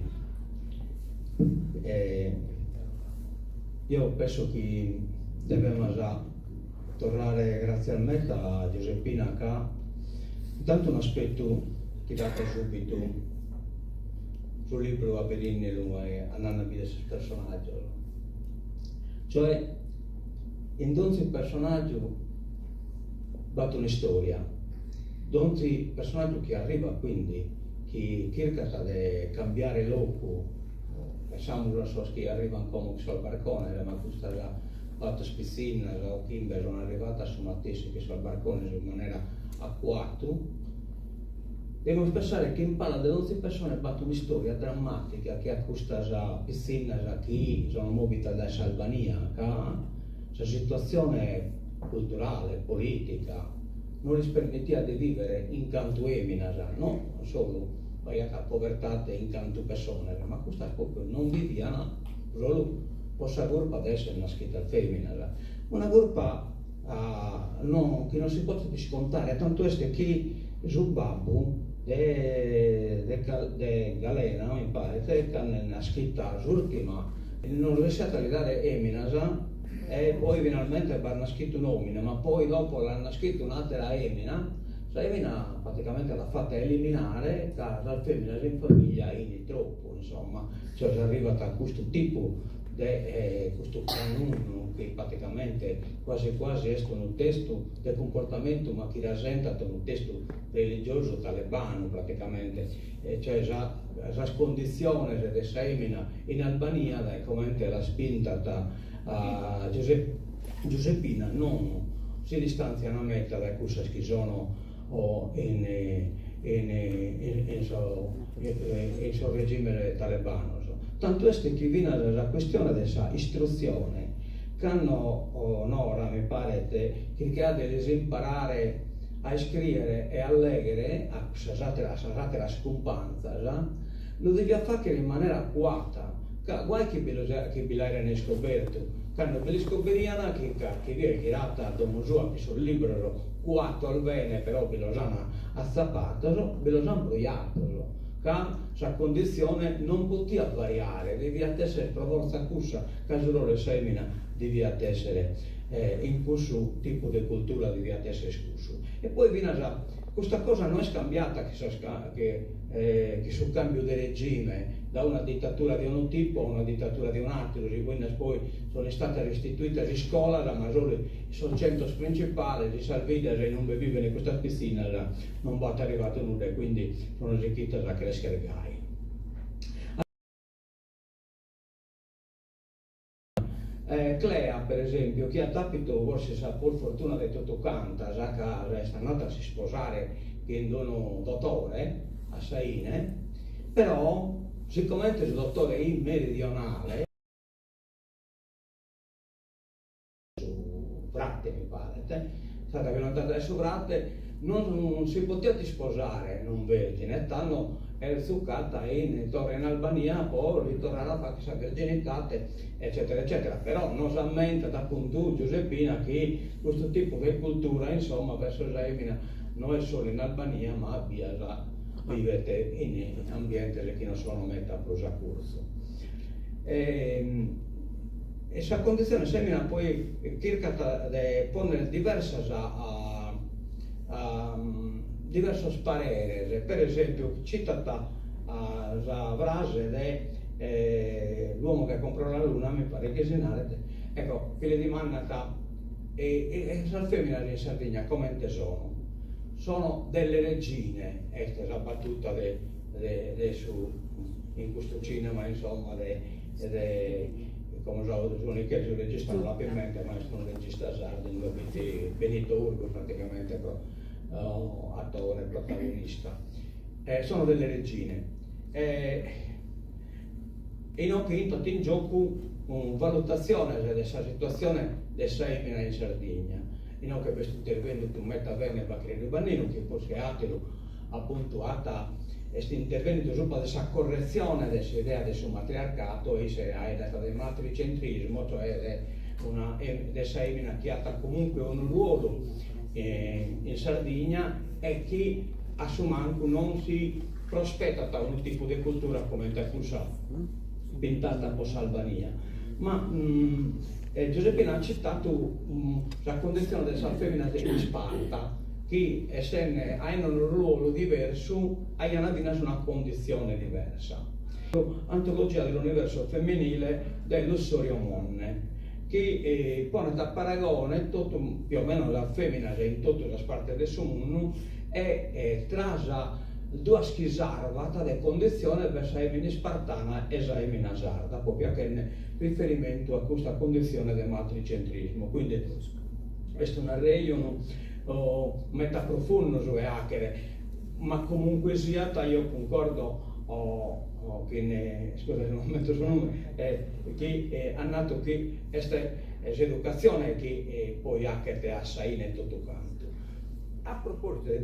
io penso che dobbiamo già tornare grazialmente a Giuseppina qua. Intanto un aspetto che dato subito sul libro a Berinello e a Nanna Bides personaggio, cioè in ogni personaggio batto una storia donde personaggio che arriva quindi, che cerca di cambiare loco, pensiamo a so che arrivano come sul barcone, ma questa è fatta spizzina, o Kimber sono arrivata su Mattesi che sul barcone in maniera acquato. Devo pensare che in palla delle 11 persone battono una storia drammatica che a questa piscina che sono mobili da Albania, questa situazione culturale, politica, non gli permetteva di vivere in canto emina, non solo a povertà in canto persone, ma questa proprio non viveva solo questa gruppa ad essere una scritta femmina, una gruppa che non si può scontare, tanto è che sul babbo de Galena, mi pare, che ha scritto l'ultima, non riuscite a dare Emina, e poi finalmente hanno scritto un'omina, ma poi dopo l'hanno scritto un'altra Emina. Emina praticamente l'ha fatta eliminare dal femmina in famiglia in troppo, insomma, cioè si arriva a questo tipo di questo canuno che praticamente quasi è un testo di comportamento ma che rappresenta un testo religioso talebano praticamente, cioè già la condizione di Semina in Albania come la spinta da Giuseppina non si distanziano a metà da questa che sono in suo regime talebano. Tanto è che viene la questione della istruzione, che hanno ora, mi pare, che ha di imparare a scrivere e a leggere, a usare la scompanza, lo devi fare in maniera acquata, guai che bisogna scoperto. Quando ve li scopriamo che viene tirata da Mosua che sul libro 4 al bene però bisogna azzappato, bisogna imbrogliato. Questa condizione non poteva variare, devia essere per forza cussa, caso le semina devia essere in questo tipo di cultura devia essere scusso. E poi viene già, questa cosa non è scambiata che sul cambio di regime da una dittatura di un tipo a una dittatura di un altro, quindi poi sono state restituite in scuola, ma solo i centri principali di Salvide se non vivono in questa piscina non va arrivato nulla, quindi sono richieste da crescere gai. Clea, per esempio, che ha capito forse sa per fortuna di tutto canta, già che è andata a si sposare che un dottore a Saine, però siccome il dottore in meridionale su Fratte mi pare, è stata violentata su Fratte, non si poteva sposare non vergine, tanto è zuccata in torre in Albania, poi ritornare a fare questa verginità, eccetera, eccetera. Però non si ammenta appunto Giuseppina che questo tipo di cultura, insomma, verso Semina non è solo in Albania, ma via già vivete in ambienti che non sono meta a prosacurso. E questa condizione Semina poi cerca di ponere diverse diversos pareri, per esempio citata la frase dell'uomo che comprò la luna, mi pare che si narrate, ecco, che le dimanda e le femmine in Sardegna come te sono? Sono delle regine, questa è la battuta in questo cinema, insomma, come sono che si registrano la pimenta, ma sono regista sardo, Benito Urgo praticamente, attore, protagonista. Sono delle regine. E non che in gioco una valutazione della situazione del Semina in Sardegna. E non che questo intervento metta bene il Bacchino Bannino, che poi è appunto questo intervento sopra questa correzione dell'idea del suo matriarcato e del matricentrismo, cioè del Semina che ha comunque un ruolo in Sardegna e che a suo manco non si prospetta da un tipo di cultura come da quella pintata un po' Albania. Ma Giuseppina ha citato la condizione della femmina di Sparta che essendo hanno un ruolo diverso hanno una condizione diversa. Antologia dell'universo femminile dell'Ossorio Monne che pone da paragone tutto, più o meno la femmina in tutte le parti del suo mondo e trasa due schisarvata le condizioni per Saimini Spartana e Saimini Sarda, proprio che in riferimento a questa condizione del matricentrismo. Quindi questo è un arreio meta profondo su hacker, ma comunque sia io concordo che scusa non metto il suo nome, che ha nato che questa educazione che poi hacker te assai in tutto canto. A proposito di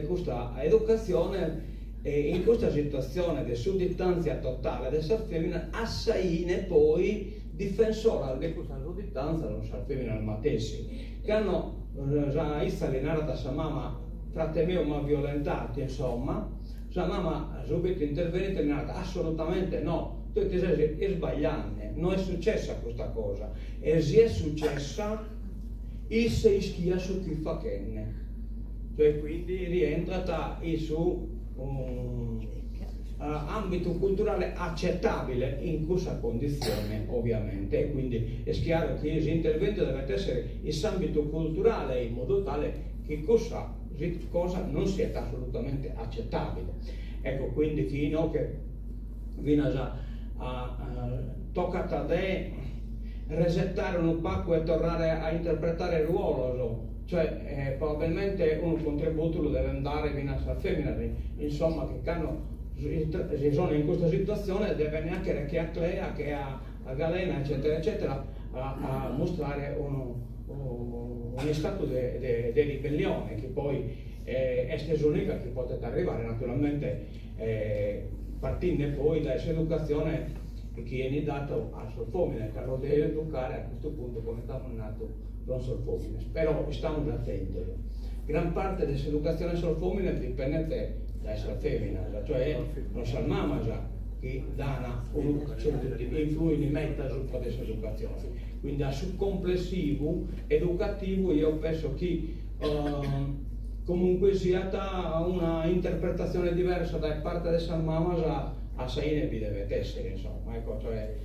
questa educazione, in questa situazione di sudditanza totale del femmina, assai poi difensore di questa sudditanza non femmina al matessi, che hanno già installinato da sua mamma, frate mio, ma violentati, insomma, sua mamma subito intervenuta e mi ha detto assolutamente no, tu ti sei sbagliando, non è successa questa cosa, e se è successa, il sei schia su chi fa kenne. Cioè quindi rientra in su ambito culturale accettabile in questa condizione ovviamente, e quindi è chiaro che l'intervento deve essere in ambito culturale in modo tale che cosa non sia assolutamente accettabile. Ecco, quindi fino che tocca a te resettare un po' e tornare a interpretare il ruolo, cioè probabilmente un contributo lo deve andare fino a femmina, insomma, che sono in questa situazione deve neanche che a Clea, che a Galena, eccetera eccetera, a mostrare un stato di ribellione che poi è l'unica che potete arrivare naturalmente partendo poi da questa educazione che viene data a Solfomine, che lo deve educare a questo punto come stiamo nato Don Solfomine. Però stiamo attenti, gran parte dell'educazione Solfomine dipende da essere femmina, cioè non sa mamma già che dà influye in meta su questa educazione. Quindi a su complessivo educativo io penso che comunque sia una interpretazione diversa da parte di San Mamma a Saine vi deve essere, insomma, ecco, cioè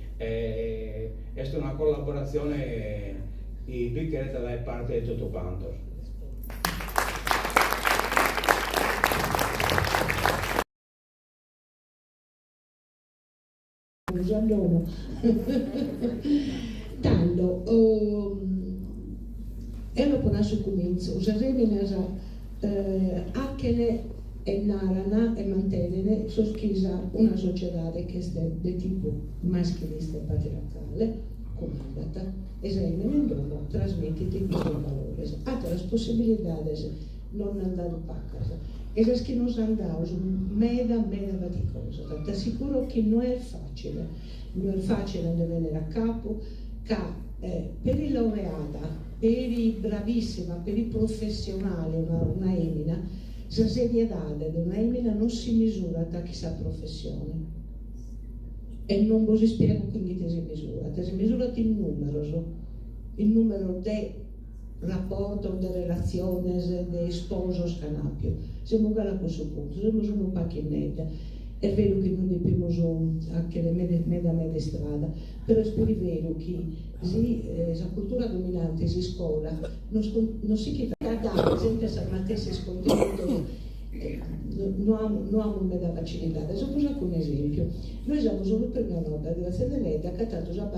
questa è una collaborazione piccoletta da parte di tutto quanto. Tanto ero po našu comincio, usaremi anche e narana e mantenere soschisa una società che è di tipo maschilista e patriarcale, comandata, esamina in domo, trasmettiti questi valori. Altre possibilità non andare a casa. E che non andavo, meda faticosa. Ti assicuro che non è facile di venire a capo, che per il laureata, per il bravissima, per il professionale, una emina, la serietà di una emina non si misura da chissà professione. E non vi spiego quindi che si misura il numero di rapporto, di relazioni, di sposo scanapio. Siamo uguali a questo punto, siamo su un pacchinetta. È vero che noi abbiamo anche le medie strada, però è pure vero che la cultura dominante si scuola, non si chiede ad esempio se matessi scontenuto non hanno una facilità. Adesso faccio un esempio. Noi siamo solo per una nota, grazie a lei, accattato la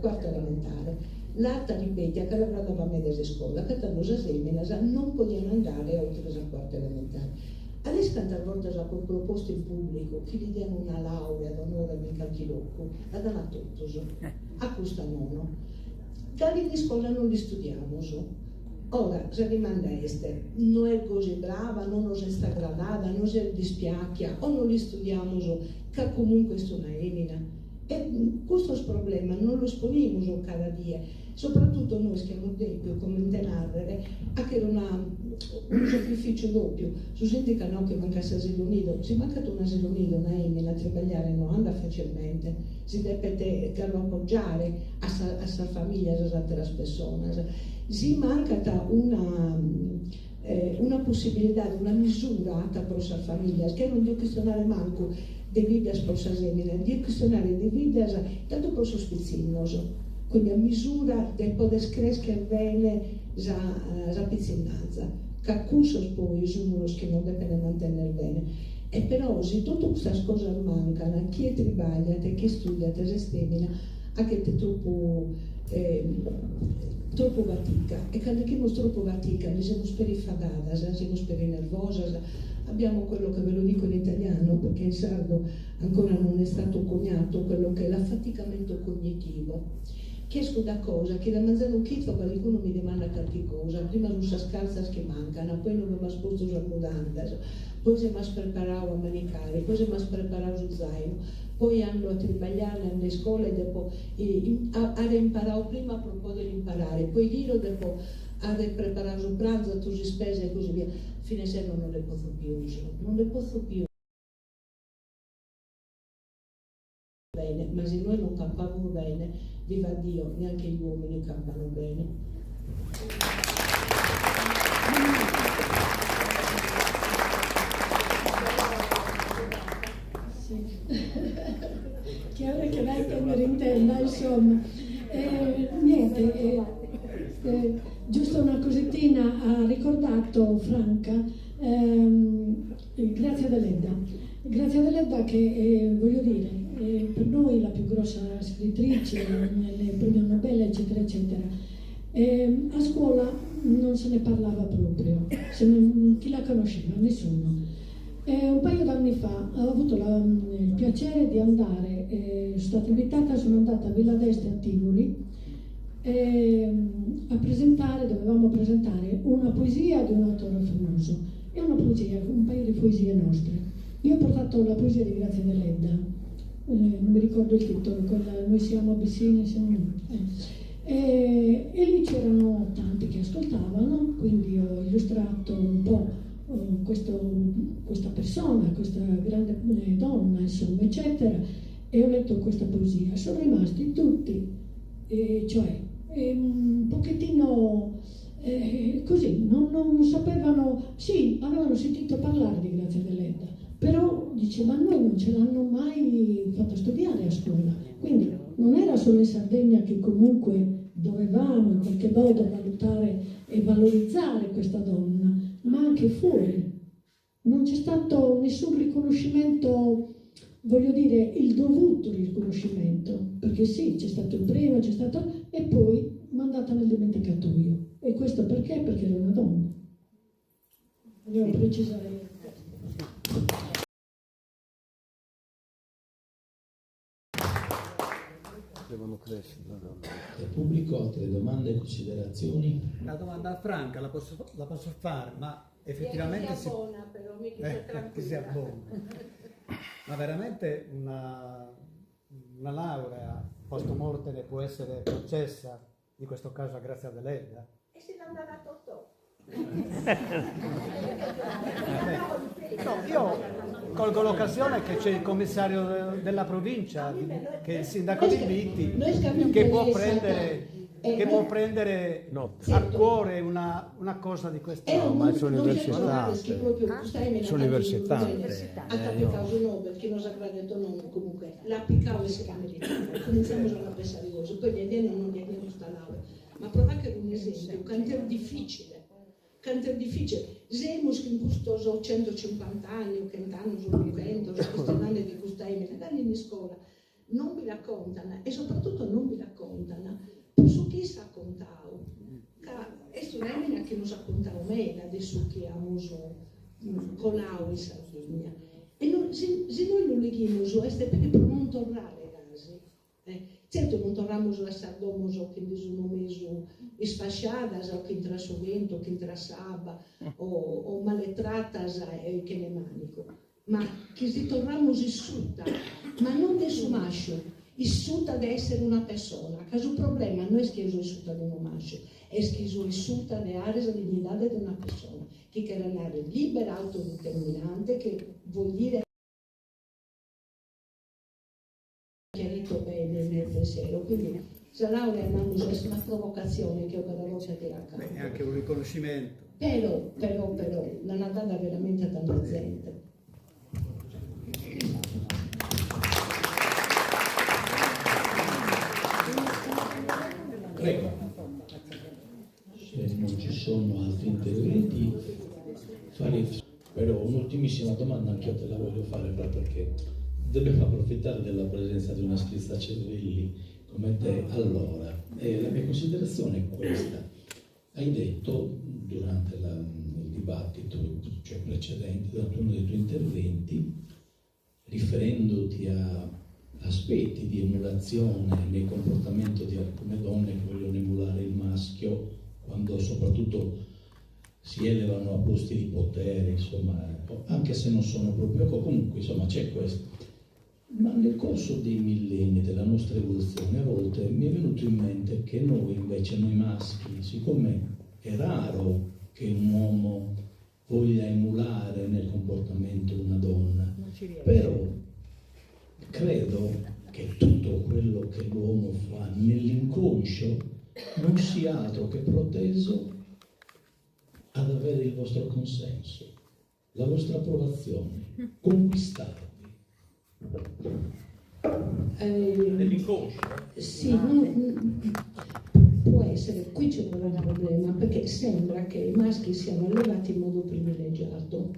quarta elementare. L'altra ripete che l'avrà dava media di scuola, che hanno già semina, non potevano andare oltre la quarta elementare. Adesso tante volte ha proposto in pubblico che gli diano una laurea da un'ora mica chilocco, la danno a tutti, a questo nono. Da lì di scuola non li studiamo. Ora, se rimanda este, non è così brava, non è sta gradata, non si dispiacchia, o non li studiamo, che comunque è una emina. E questo problema non lo esponiamo cada dia, soprattutto noi che siamo deboli come narrare, anche un sacrificio doppio. Si sente che no, che mancasse asilo nido, si manca un asilo nido, una emina, a treballare non anda facilmente, si deve appoggiare a sa famiglia, a altre persone, si manca una possibilità, una misura per la famiglia, che non devo questionare manco di vita sposa semina, di questionare di vita tanto per sospizzinoso, quindi a misura del poter crescere bene la pizzinanza. che cursos poi sono los che non devono mantenere bene. E però se tutte queste cose mancano, chi è tribagliata, chi studia, si stemina, anche troppo fatica. E quando abbiamo troppo fatica, noi siamo sperifagate, siamo sperinervose, abbiamo quello che ve lo dico in italiano, perché in sardo ancora non è stato coniato, quello che è l'affaticamento cognitivo. Chiedo da cosa, che da mangiare un chitto qualcuno mi domanda qualche cosa, prima non sa scalza che mancano, poi non mi ha sposto la mudanza, poi si è preparato a manicare, poi si è preparato lo zaino, poi hanno a tribagliare nelle scuole e dopo ha imparato prima a proposito di imparare, poi giro dopo ha preparato il pranzo, tutte le spese e così via. Fine sera non le posso più, non le posso più. Bene, ma se noi non campavamo bene, viva Dio, neanche gli uomini campano bene. Sì. Chiaro che lei tenere in tenda, insomma. Niente, giusto una cosettina, ha ricordato Franca, Grazia Deledda. Grazia Deledda che, voglio dire, per noi la più grossa scrittrice, nelle premio Nobel, eccetera, eccetera. A scuola non se ne parlava proprio, chi la conosceva? Nessuno. Un paio d'anni fa ho avuto il piacere di andare, sono stata invitata, sono andata a Villa d'Este a Tivoli a presentare, dovevamo presentare una poesia di un autore famoso e una poesia, un paio di poesie nostre. Io ho portato la poesia di Grazia Deledda, non mi ricordo il titolo, quella Noi siamo Abissini, siamo... E lì c'erano tanti che ascoltavano, quindi ho illustrato un po' questa persona, questa grande donna, insomma, eccetera, e ho letto questa poesia. Sono rimasti tutti, cioè, un pochettino così, non sapevano, sì, avevano sentito parlare di Grazia Deledda, però diceva noi non ce l'hanno mai fatta studiare a scuola, quindi non era solo in Sardegna che comunque dovevamo in qualche modo valutare e valorizzare questa donna, ma anche fuori. Non c'è stato nessun riconoscimento, voglio dire, il dovuto riconoscimento, perché sì, c'è stato il premio, c'è stato, e poi mandata nel dimenticatoio. E questo perché? Perché era una donna. Volevo precisare. Devono crescere. Il pubblico, altre domande e considerazioni? La domanda franca la posso fare, ma effettivamente che sia buona, però mica che sia buona. Ma veramente una laurea post mortem può essere concessa, in questo caso a Grazia Deledda? E se non dà Totò? No, io colgo l'occasione che c'è il commissario della provincia, che è il sindaco di Vitti, che può prendere a cuore una cosa di questo. No, ma sono università. Sono università. Anche causa Nobel, che non saprà detto nome, comunque l'applicavo e si merita. Cominciamo a pensare cose, poi gli indiani non gli hanno questa laurea. Ma prova che un esempio, un cantiere difficile. Siamo in questo 150 anni, o 100 anni, sono 200, questi anni di questa magari in scuola, non vi raccontano, e soprattutto non vi raccontano su chi si ha contato. E su Emina che non si ha contato meno, adesso che abbiamo colato in Sardegna. E se noi lo leghiamo, è per non tornare casi. Certo non tornamos a Sardomos o che sono messo sfasciadas o che intra sovento, che intra saba o maletratas che ne manico, ma che si tornamos issuta, ma non del suo mascio, issuta di essere una persona. Caso il problema non è che sono issuta di un mascio, è che sono issuta di avere la dignità di una persona, che quiere andare libera, autodeterminante, che vuol dire chiarito bene nel pensiero, quindi la laurea è una provocazione che ho cada volta che la è anche un riconoscimento. Però la Nadal veramente tanta gente. Prego. Se non ci sono altri interventi, però un'ultimissima domanda anche io te la voglio fare, proprio perché dobbiamo approfittare della presenza di una scrittrice Cervelli come te. Allora, la mia considerazione è questa. Hai detto durante il dibattito, cioè precedente, durante uno dei tuoi interventi, riferendoti a aspetti di emulazione nel comportamento di alcune donne che vogliono emulare il maschio quando soprattutto si elevano a posti di potere, insomma, anche se non sono proprio, comunque insomma c'è questo. Ma nel corso dei millenni della nostra evoluzione a volte mi è venuto in mente che noi invece, noi maschi, siccome è raro che un uomo voglia emulare nel comportamento una donna, però credo che tutto quello che l'uomo fa nell'inconscio non sia altro che proteso ad avere il vostro consenso, la vostra approvazione, conquistarvi. Nell'inconscio? Sì, può essere, qui c'è un problema, perché sembra che i maschi siano allevati in modo privilegiato.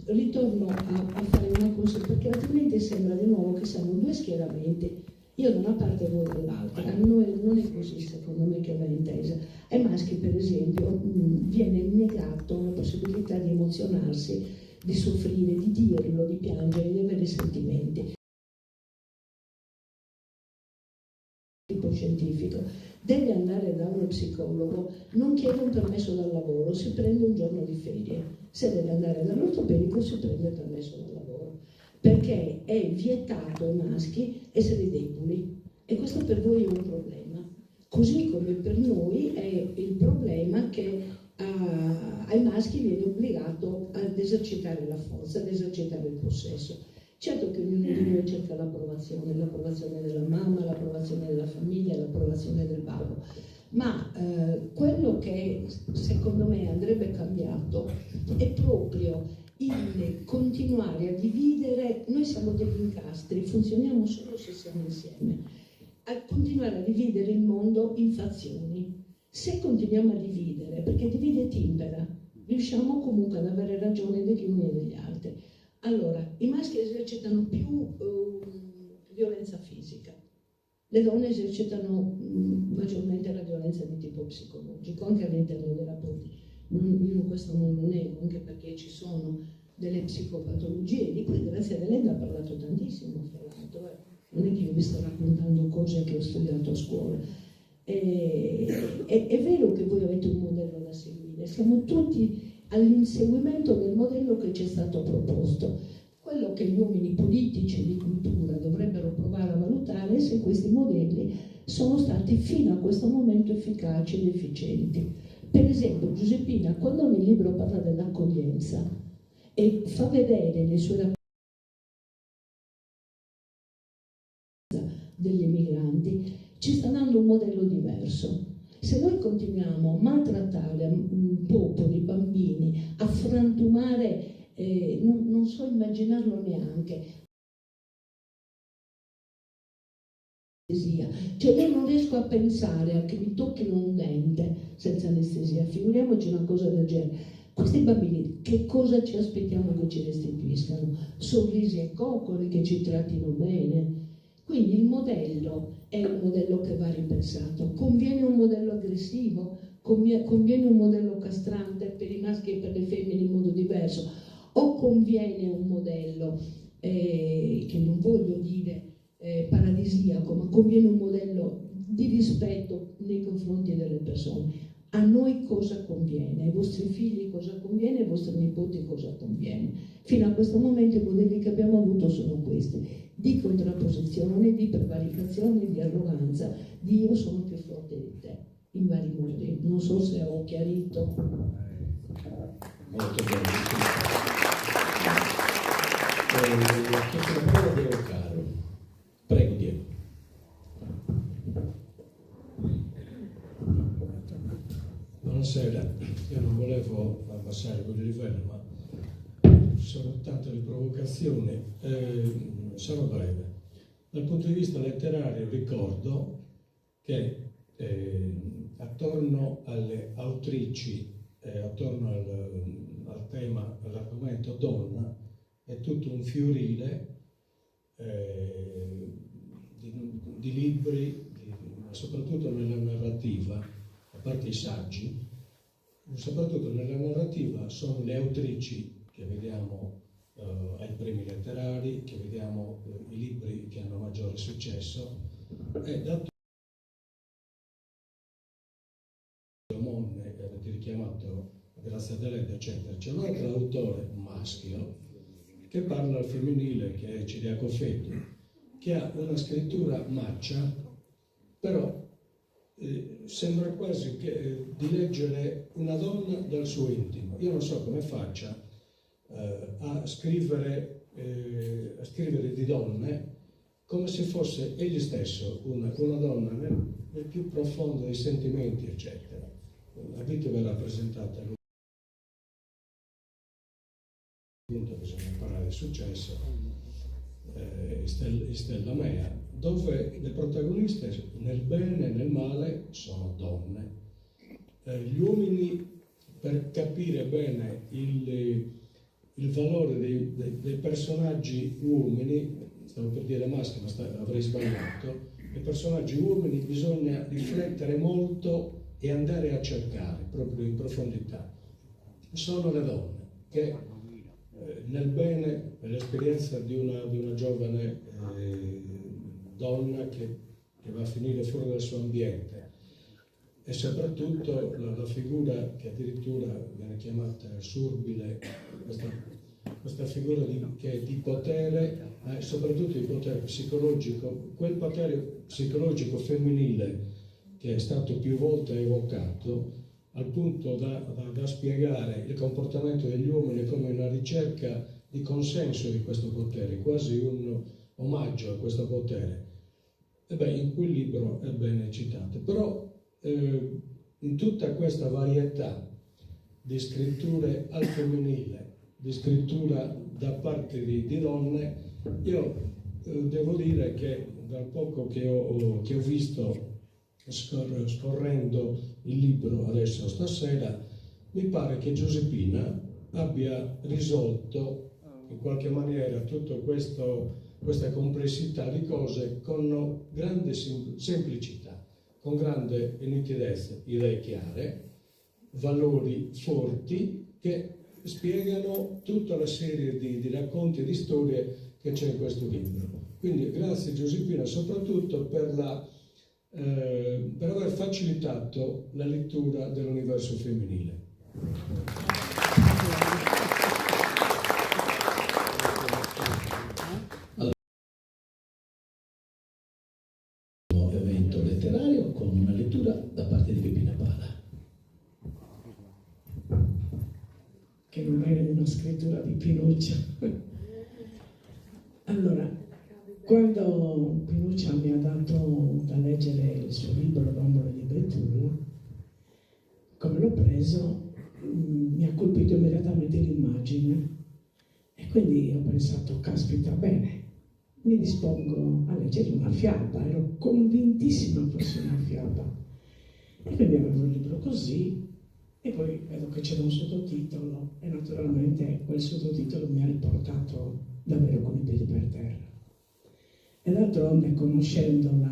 Ritorno a fare una cosa, perché altrimenti sembra di nuovo che siamo due schieramenti, io da una parte e voi dall'altra. Non è così, secondo me, che va intesa. Ai maschi, per esempio, viene negato la possibilità di emozionarsi, di soffrire, di dirlo, di piangere, di avere sentimenti. Tipo scientifico deve andare da uno psicologo, non chiede un permesso dal lavoro, si prende un giorno di ferie. Se deve andare dall'ortopedico si prende il permesso dal lavoro, perché è vietato ai maschi essere deboli, e questo per voi è un problema, così come per noi è il problema che ai maschi viene obbligato ad esercitare la forza, ad esercitare il possesso. Certo che ognuno di noi cerca l'approvazione della mamma, l'approvazione della famiglia, l'approvazione del babbo, ma quello che secondo me andrebbe cambiato è proprio il continuare a dividere. Noi siamo degli incastri, funzioniamo solo se siamo insieme, a continuare a dividere il mondo in fazioni. Se continuiamo a dividere, perché divide e timpera, riusciamo comunque ad avere ragione degli uni e degli altri. Allora, i maschi esercitano più violenza fisica, le donne esercitano maggiormente la violenza di tipo psicologico, anche all'interno dei rapporti. Io questo non lo nego, anche perché ci sono delle psicopatologie di cui Grazia Deledda ha parlato tantissimo, fra l'altro. Non è che io vi sto raccontando cose che ho studiato a scuola. È vero che voi avete un modello da seguire, siamo tutti all'inseguimento del modello che ci è stato proposto. Quello che gli uomini politici di cultura dovrebbero provare a valutare è se questi modelli sono stati fino a questo momento efficaci ed efficienti. Per esempio, Giuseppina, quando nel libro parla dell'accoglienza e fa vedere le sue raccoglienze degli emigranti, ci sta dando un modello diverso. Se noi continuiamo a maltrattare popoli, bambini, a frantumare, non so immaginarlo neanche, cioè io non riesco a pensare a che mi tocchino un dente senza anestesia, figuriamoci una cosa del genere. Questi bambini, che cosa ci aspettiamo che ci restituiscano? Sorrisi e coccole, che ci trattino bene. Quindi il modello è un modello che va ripensato. Conviene un modello aggressivo? Conviene un modello castrante per i maschi e per le femmine in modo diverso? O conviene un modello, che non voglio dire paradisiaco, ma conviene un modello di rispetto nei confronti delle persone? A noi cosa conviene? Ai vostri figli cosa conviene? Ai vostri nipoti cosa conviene? Fino a questo momento i modelli che abbiamo avuto sono questi, di contrapposizione, di prevaricazione, di arroganza, di io sono più forte di te, in vari modi. Non so se ho chiarito. Molto bene. Chiedo la parola a Diego Caro. Prego, Diego. Buonasera, io non volevo abbassare quel livello, ma ci sono tante le provocazioni. Sarò breve. Dal punto di vista letterario ricordo che attorno attorno alle autrici, attorno al tema, all'argomento donna, è tutto un fiorile di libri, soprattutto nella narrativa, a parte i saggi, soprattutto nella narrativa sono le autrici che vediamo ai premi letterari, che vediamo i libri che hanno maggiore successo, e da Monne, avete richiamato Grazia Deledda, eccetera, c'è un altro autore maschio che parla al femminile, che è Ciriaco Feddi, che ha una scrittura maccia, però sembra quasi di leggere una donna dal suo intimo. Io non so come faccia a scrivere di donne come se fosse egli stesso una donna nel più profondo dei sentimenti, eccetera. La vita verrà presentata a lui. Appunto bisogna parlare di successo, Stella Mea, dove le protagoniste nel bene e nel male sono donne. Gli uomini, per capire bene il valore dei personaggi uomini, stavo per dire maschi, ma avrei sbagliato, i personaggi uomini bisogna riflettere molto e andare a cercare proprio in profondità. Sono le donne che nel bene, nell'esperienza di una giovane donna che va a finire fuori dal suo ambiente, e soprattutto la figura che addirittura viene chiamata surbile, questa figura che è di potere, soprattutto di potere psicologico, quel potere psicologico femminile che è stato più volte evocato, al punto da spiegare il comportamento degli uomini come una ricerca di consenso di questo potere, quasi un omaggio a questo potere. In quel libro è bene citato. Però in tutta questa varietà di scritture al femminile, di scrittura da parte di donne, io devo dire che dal poco che ho visto scorrendo il libro adesso stasera, mi pare che Giuseppina abbia risolto in qualche maniera tutta questa complessità di cose con grande semplicità, con grande nitidezza, idee chiare, valori forti che spiegano tutta la serie di racconti e di storie che c'è in questo libro. Quindi grazie Giuseppina soprattutto per aver facilitato la lettura dell'universo femminile. Evento letterario con una lettura da parte di Peppina Pala. Che non è una scrittura di Pinuccia. Allora, quando Pinuccia mi ha dato da leggere il suo libro Bambole di Betulla, come l'ho preso, mi ha colpito immediatamente l'immagine e quindi ho pensato, caspita, bene, mi dispongo a leggere una fiaba, ero convintissima fosse una fiaba. E quindi avevo il libro così, e poi vedo che c'era un sottotitolo, e naturalmente quel sottotitolo mi ha riportato davvero con i piedi per terra. E d'altronde, conoscendola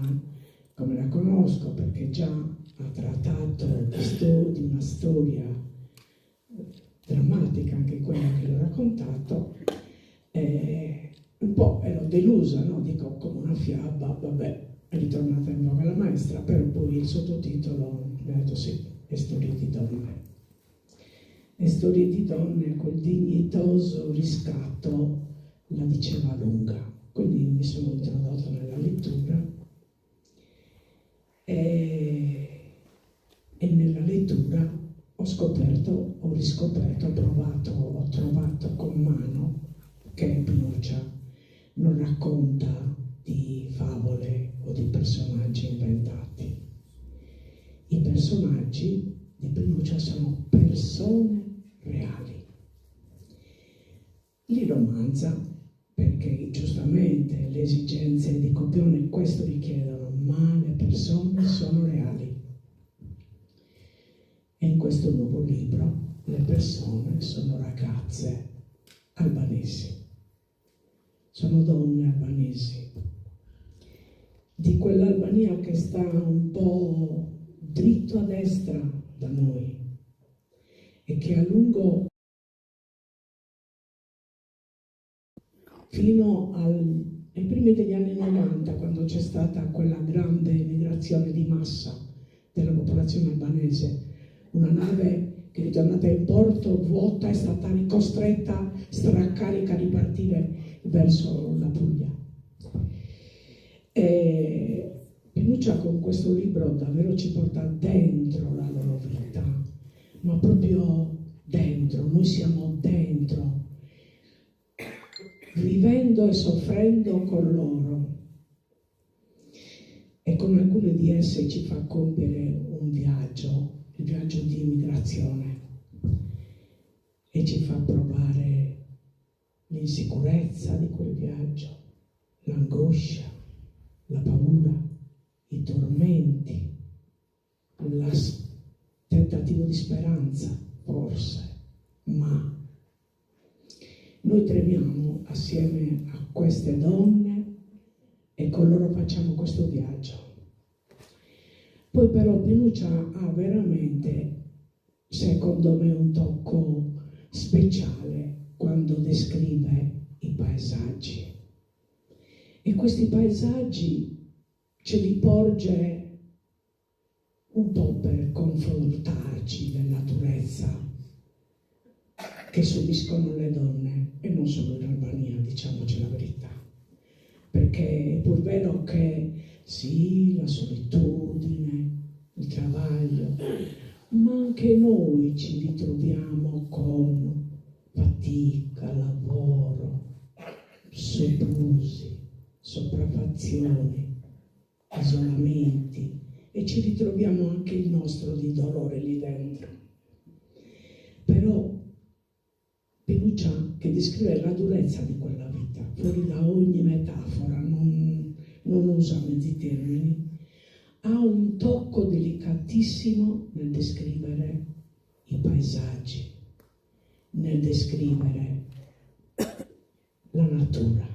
come la conosco, perché già ha trattato di una storia drammatica, anche quella che l'ho raccontato, un po' ero delusa, no? Dico, come una fiaba, vabbè, è ritornata in voga la maestra, però poi il sottotitolo mi ha detto sì, è storie di donne. E storie di donne, quel dignitoso riscatto la diceva lunga. Quindi mi sono introdotta nella lettura e nella lettura ho riscoperto, ho trovato con mano che Pinuccia non racconta di favole o di personaggi inventati. I personaggi di Pinuccia sono persone reali. Li romanza perché giustamente le esigenze di copione questo richiedono, ma le persone sono reali. E in questo nuovo libro le persone sono ragazze albanesi, sono donne albanesi, di quell'Albania che sta un po' dritto a destra da noi e che a lungo, fino ai primi degli anni 90, quando c'è stata quella grande migrazione di massa della popolazione albanese, una nave che ritornata in porto vuota è stata costretta straccarica di partire verso la Puglia. E Pinuccia con questo libro davvero ci porta dentro la loro vita, ma proprio dentro, noi siamo dentro, vivendo e soffrendo con loro. E con alcune di esse ci fa compiere un viaggio, il viaggio di immigrazione, e ci fa provare l'insicurezza di quel viaggio, l'angoscia, la paura, i tormenti, il tentativo di speranza, forse, ma noi tremiamo assieme a queste donne e con loro facciamo questo viaggio. Poi però Pinuccia ha veramente, secondo me, un tocco speciale quando descrive i paesaggi. E questi paesaggi ce li porge un po' per confortarci della durezza che subiscono le donne, e non solo in Albania, diciamoci la verità. Perché è pur vero che sì, la solitudine, il travaglio, ma anche noi ci ritroviamo con fatica, lavoro, soprusi, sopraffazioni, isolamenti, e ci ritroviamo anche il nostro di dolore lì dentro. Però Pinuccia, che descrive la durezza di quella vita, fuori da ogni metafora, non usa mezzi termini, ha un tocco delicatissimo nel descrivere i paesaggi, nel descrivere la natura.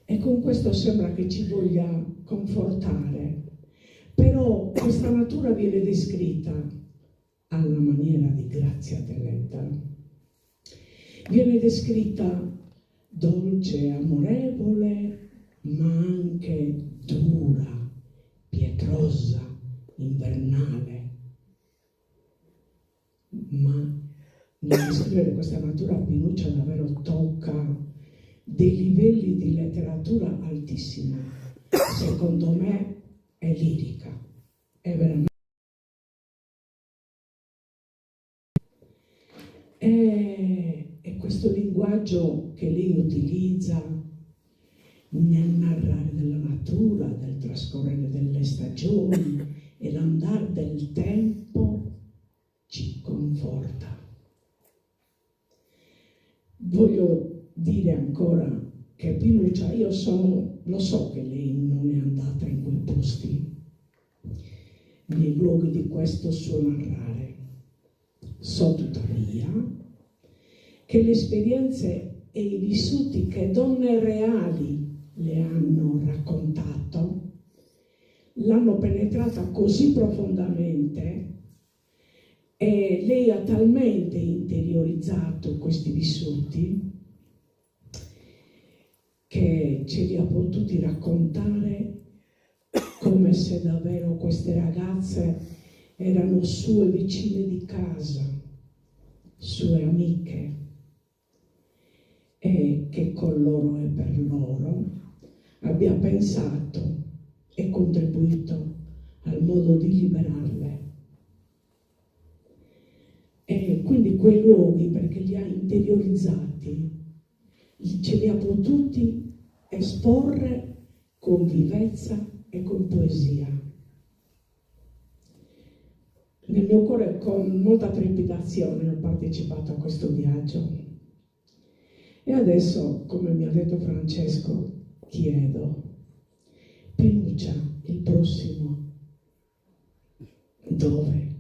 E con questo sembra che ci voglia confortare, però questa natura viene descritta alla maniera di Grazia Deledda. Viene descritta dolce, amorevole, ma anche dura, pietrosa, invernale. Ma nel descrivere questa natura Pinuccia davvero tocca dei livelli di letteratura altissimi. Secondo me è lirica, è veramente. E questo linguaggio che lei utilizza nel narrare della natura, del trascorrere delle stagioni e l'andare del tempo ci conforta. Voglio dire ancora che Pinuccia, lo so che lei non è andata in quei posti, nei luoghi di questo suo narrare. So tuttavia che le esperienze e i vissuti che donne reali le hanno raccontato l'hanno penetrata così profondamente e lei ha talmente interiorizzato questi vissuti che ce li ha potuti raccontare come se davvero queste ragazze erano sue vicine di casa, sue amiche, e che con loro e per loro abbia pensato e contribuito al modo di liberarle. E quindi quei luoghi, perché li ha interiorizzati, ce li ha potuti esporre con vivezza e con poesia. Nel mio cuore, con molta trepidazione, ho partecipato a questo viaggio. E adesso, come mi ha detto Francesco, chiedo, Pinuccia, il prossimo, dove?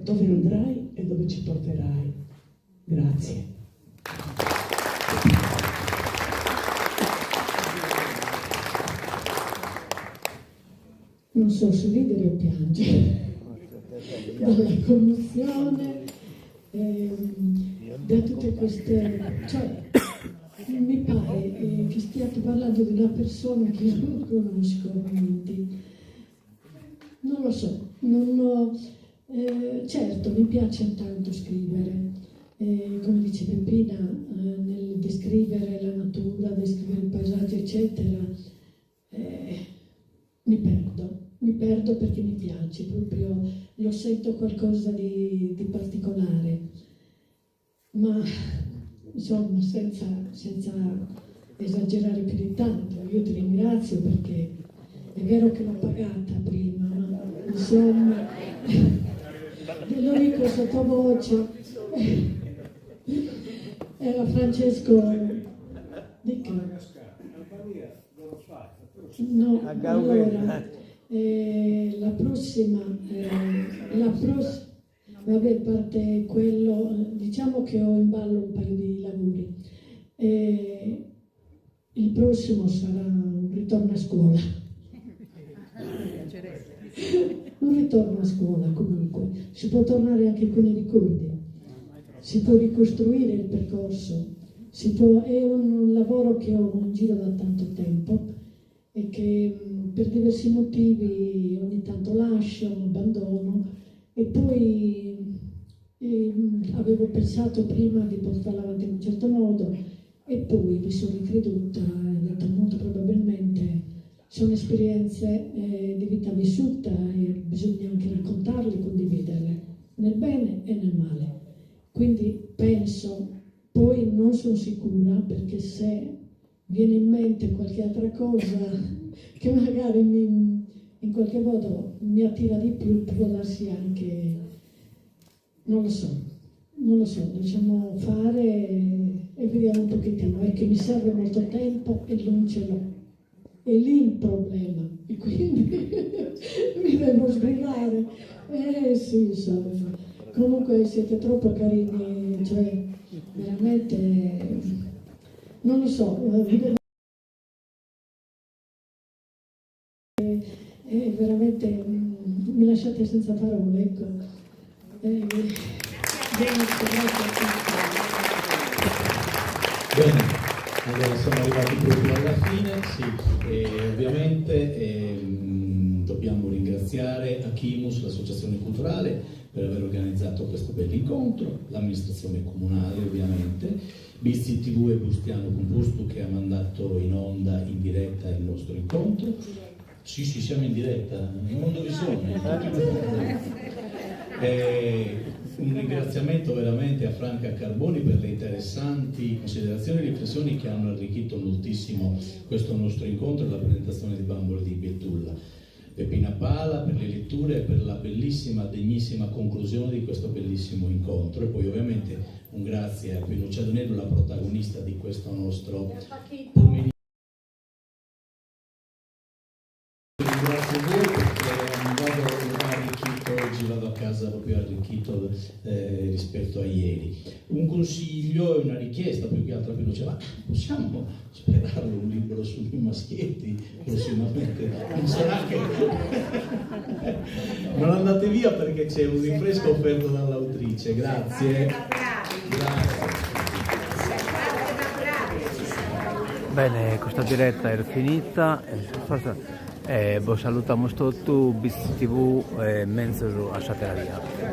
dove andrai e dove ci porterai. Grazie. Non so se ridere o piangere dalla commozione, da tutte queste, cioè mi pare che stiate parlando di una persona che io non conosco, quindi non lo so, certo mi piace tanto scrivere, come dice Peppina, nel descrivere la natura, descrivere il paesaggio eccetera, mi perdo perché mi piace, proprio lo sento qualcosa di particolare, ma insomma senza esagerare più di tanto, io ti ringrazio perché è vero che l'ho pagata prima, ma insomma ve lo dico sottovoce, era Francesco dica. No, allora, la prossima, vabbè, parte quello, diciamo che ho in ballo un paio di lavori. Il prossimo sarà un ritorno a scuola. Un ritorno a scuola comunque. Si può tornare anche con i ricordi, si può ricostruire il percorso, è un lavoro che ho in giro da tanto tempo e che per diversi motivi ogni tanto lascio, abbandono e poi avevo pensato prima di portarla avanti in un certo modo e poi mi sono ricreduta e ho detto molto probabilmente sono esperienze di vita vissuta e bisogna anche raccontarle, condividerle nel bene e nel male. Quindi penso, poi non sono sicura perché se viene in mente qualche altra cosa che magari in qualche modo mi attira di più, può darsi anche, non lo so, lasciamo fare e vediamo un pochettino, è che mi serve molto tempo e non ce l'ho, è lì il problema, e quindi mi devo sbrigare, sì, insomma, comunque siete troppo carini, cioè veramente... Non lo so, veramente mi lasciate senza parole, ecco. Bene, allora siamo arrivati proprio alla fine, sì, ovviamente dobbiamo ringraziare Achimus, l'associazione culturale, per aver organizzato questo bell'incontro, l'amministrazione comunale ovviamente, Bizzi TV e Bustiano Composto che ha mandato in onda in diretta il nostro incontro. Sì, siamo in diretta, in Mondovisione. Un ringraziamento veramente a Franca Carboni per le interessanti considerazioni e riflessioni che hanno arricchito moltissimo questo nostro incontro e la presentazione di Bambole di Betulla. Peppina Pala per le letture e per la bellissima, degnissima conclusione di questo bellissimo incontro e poi ovviamente un grazie a Pinuccia Donello, la protagonista di questo nostro pomeriggio. Ringrazio voi perché oggi vado a casa proprio arricchito rispetto a ieri. Un consiglio e una richiesta più che altro a Pinuccia, ma possiamo sperare un libro sugli maschietti prossimamente? Non sarà che non andate via perché c'è un rinfresco offerto dall'autrice, grazie. Bene, questa diretta è finita. Vos salutamos tutti, Bizzi TV, Menzosu a Satelaria.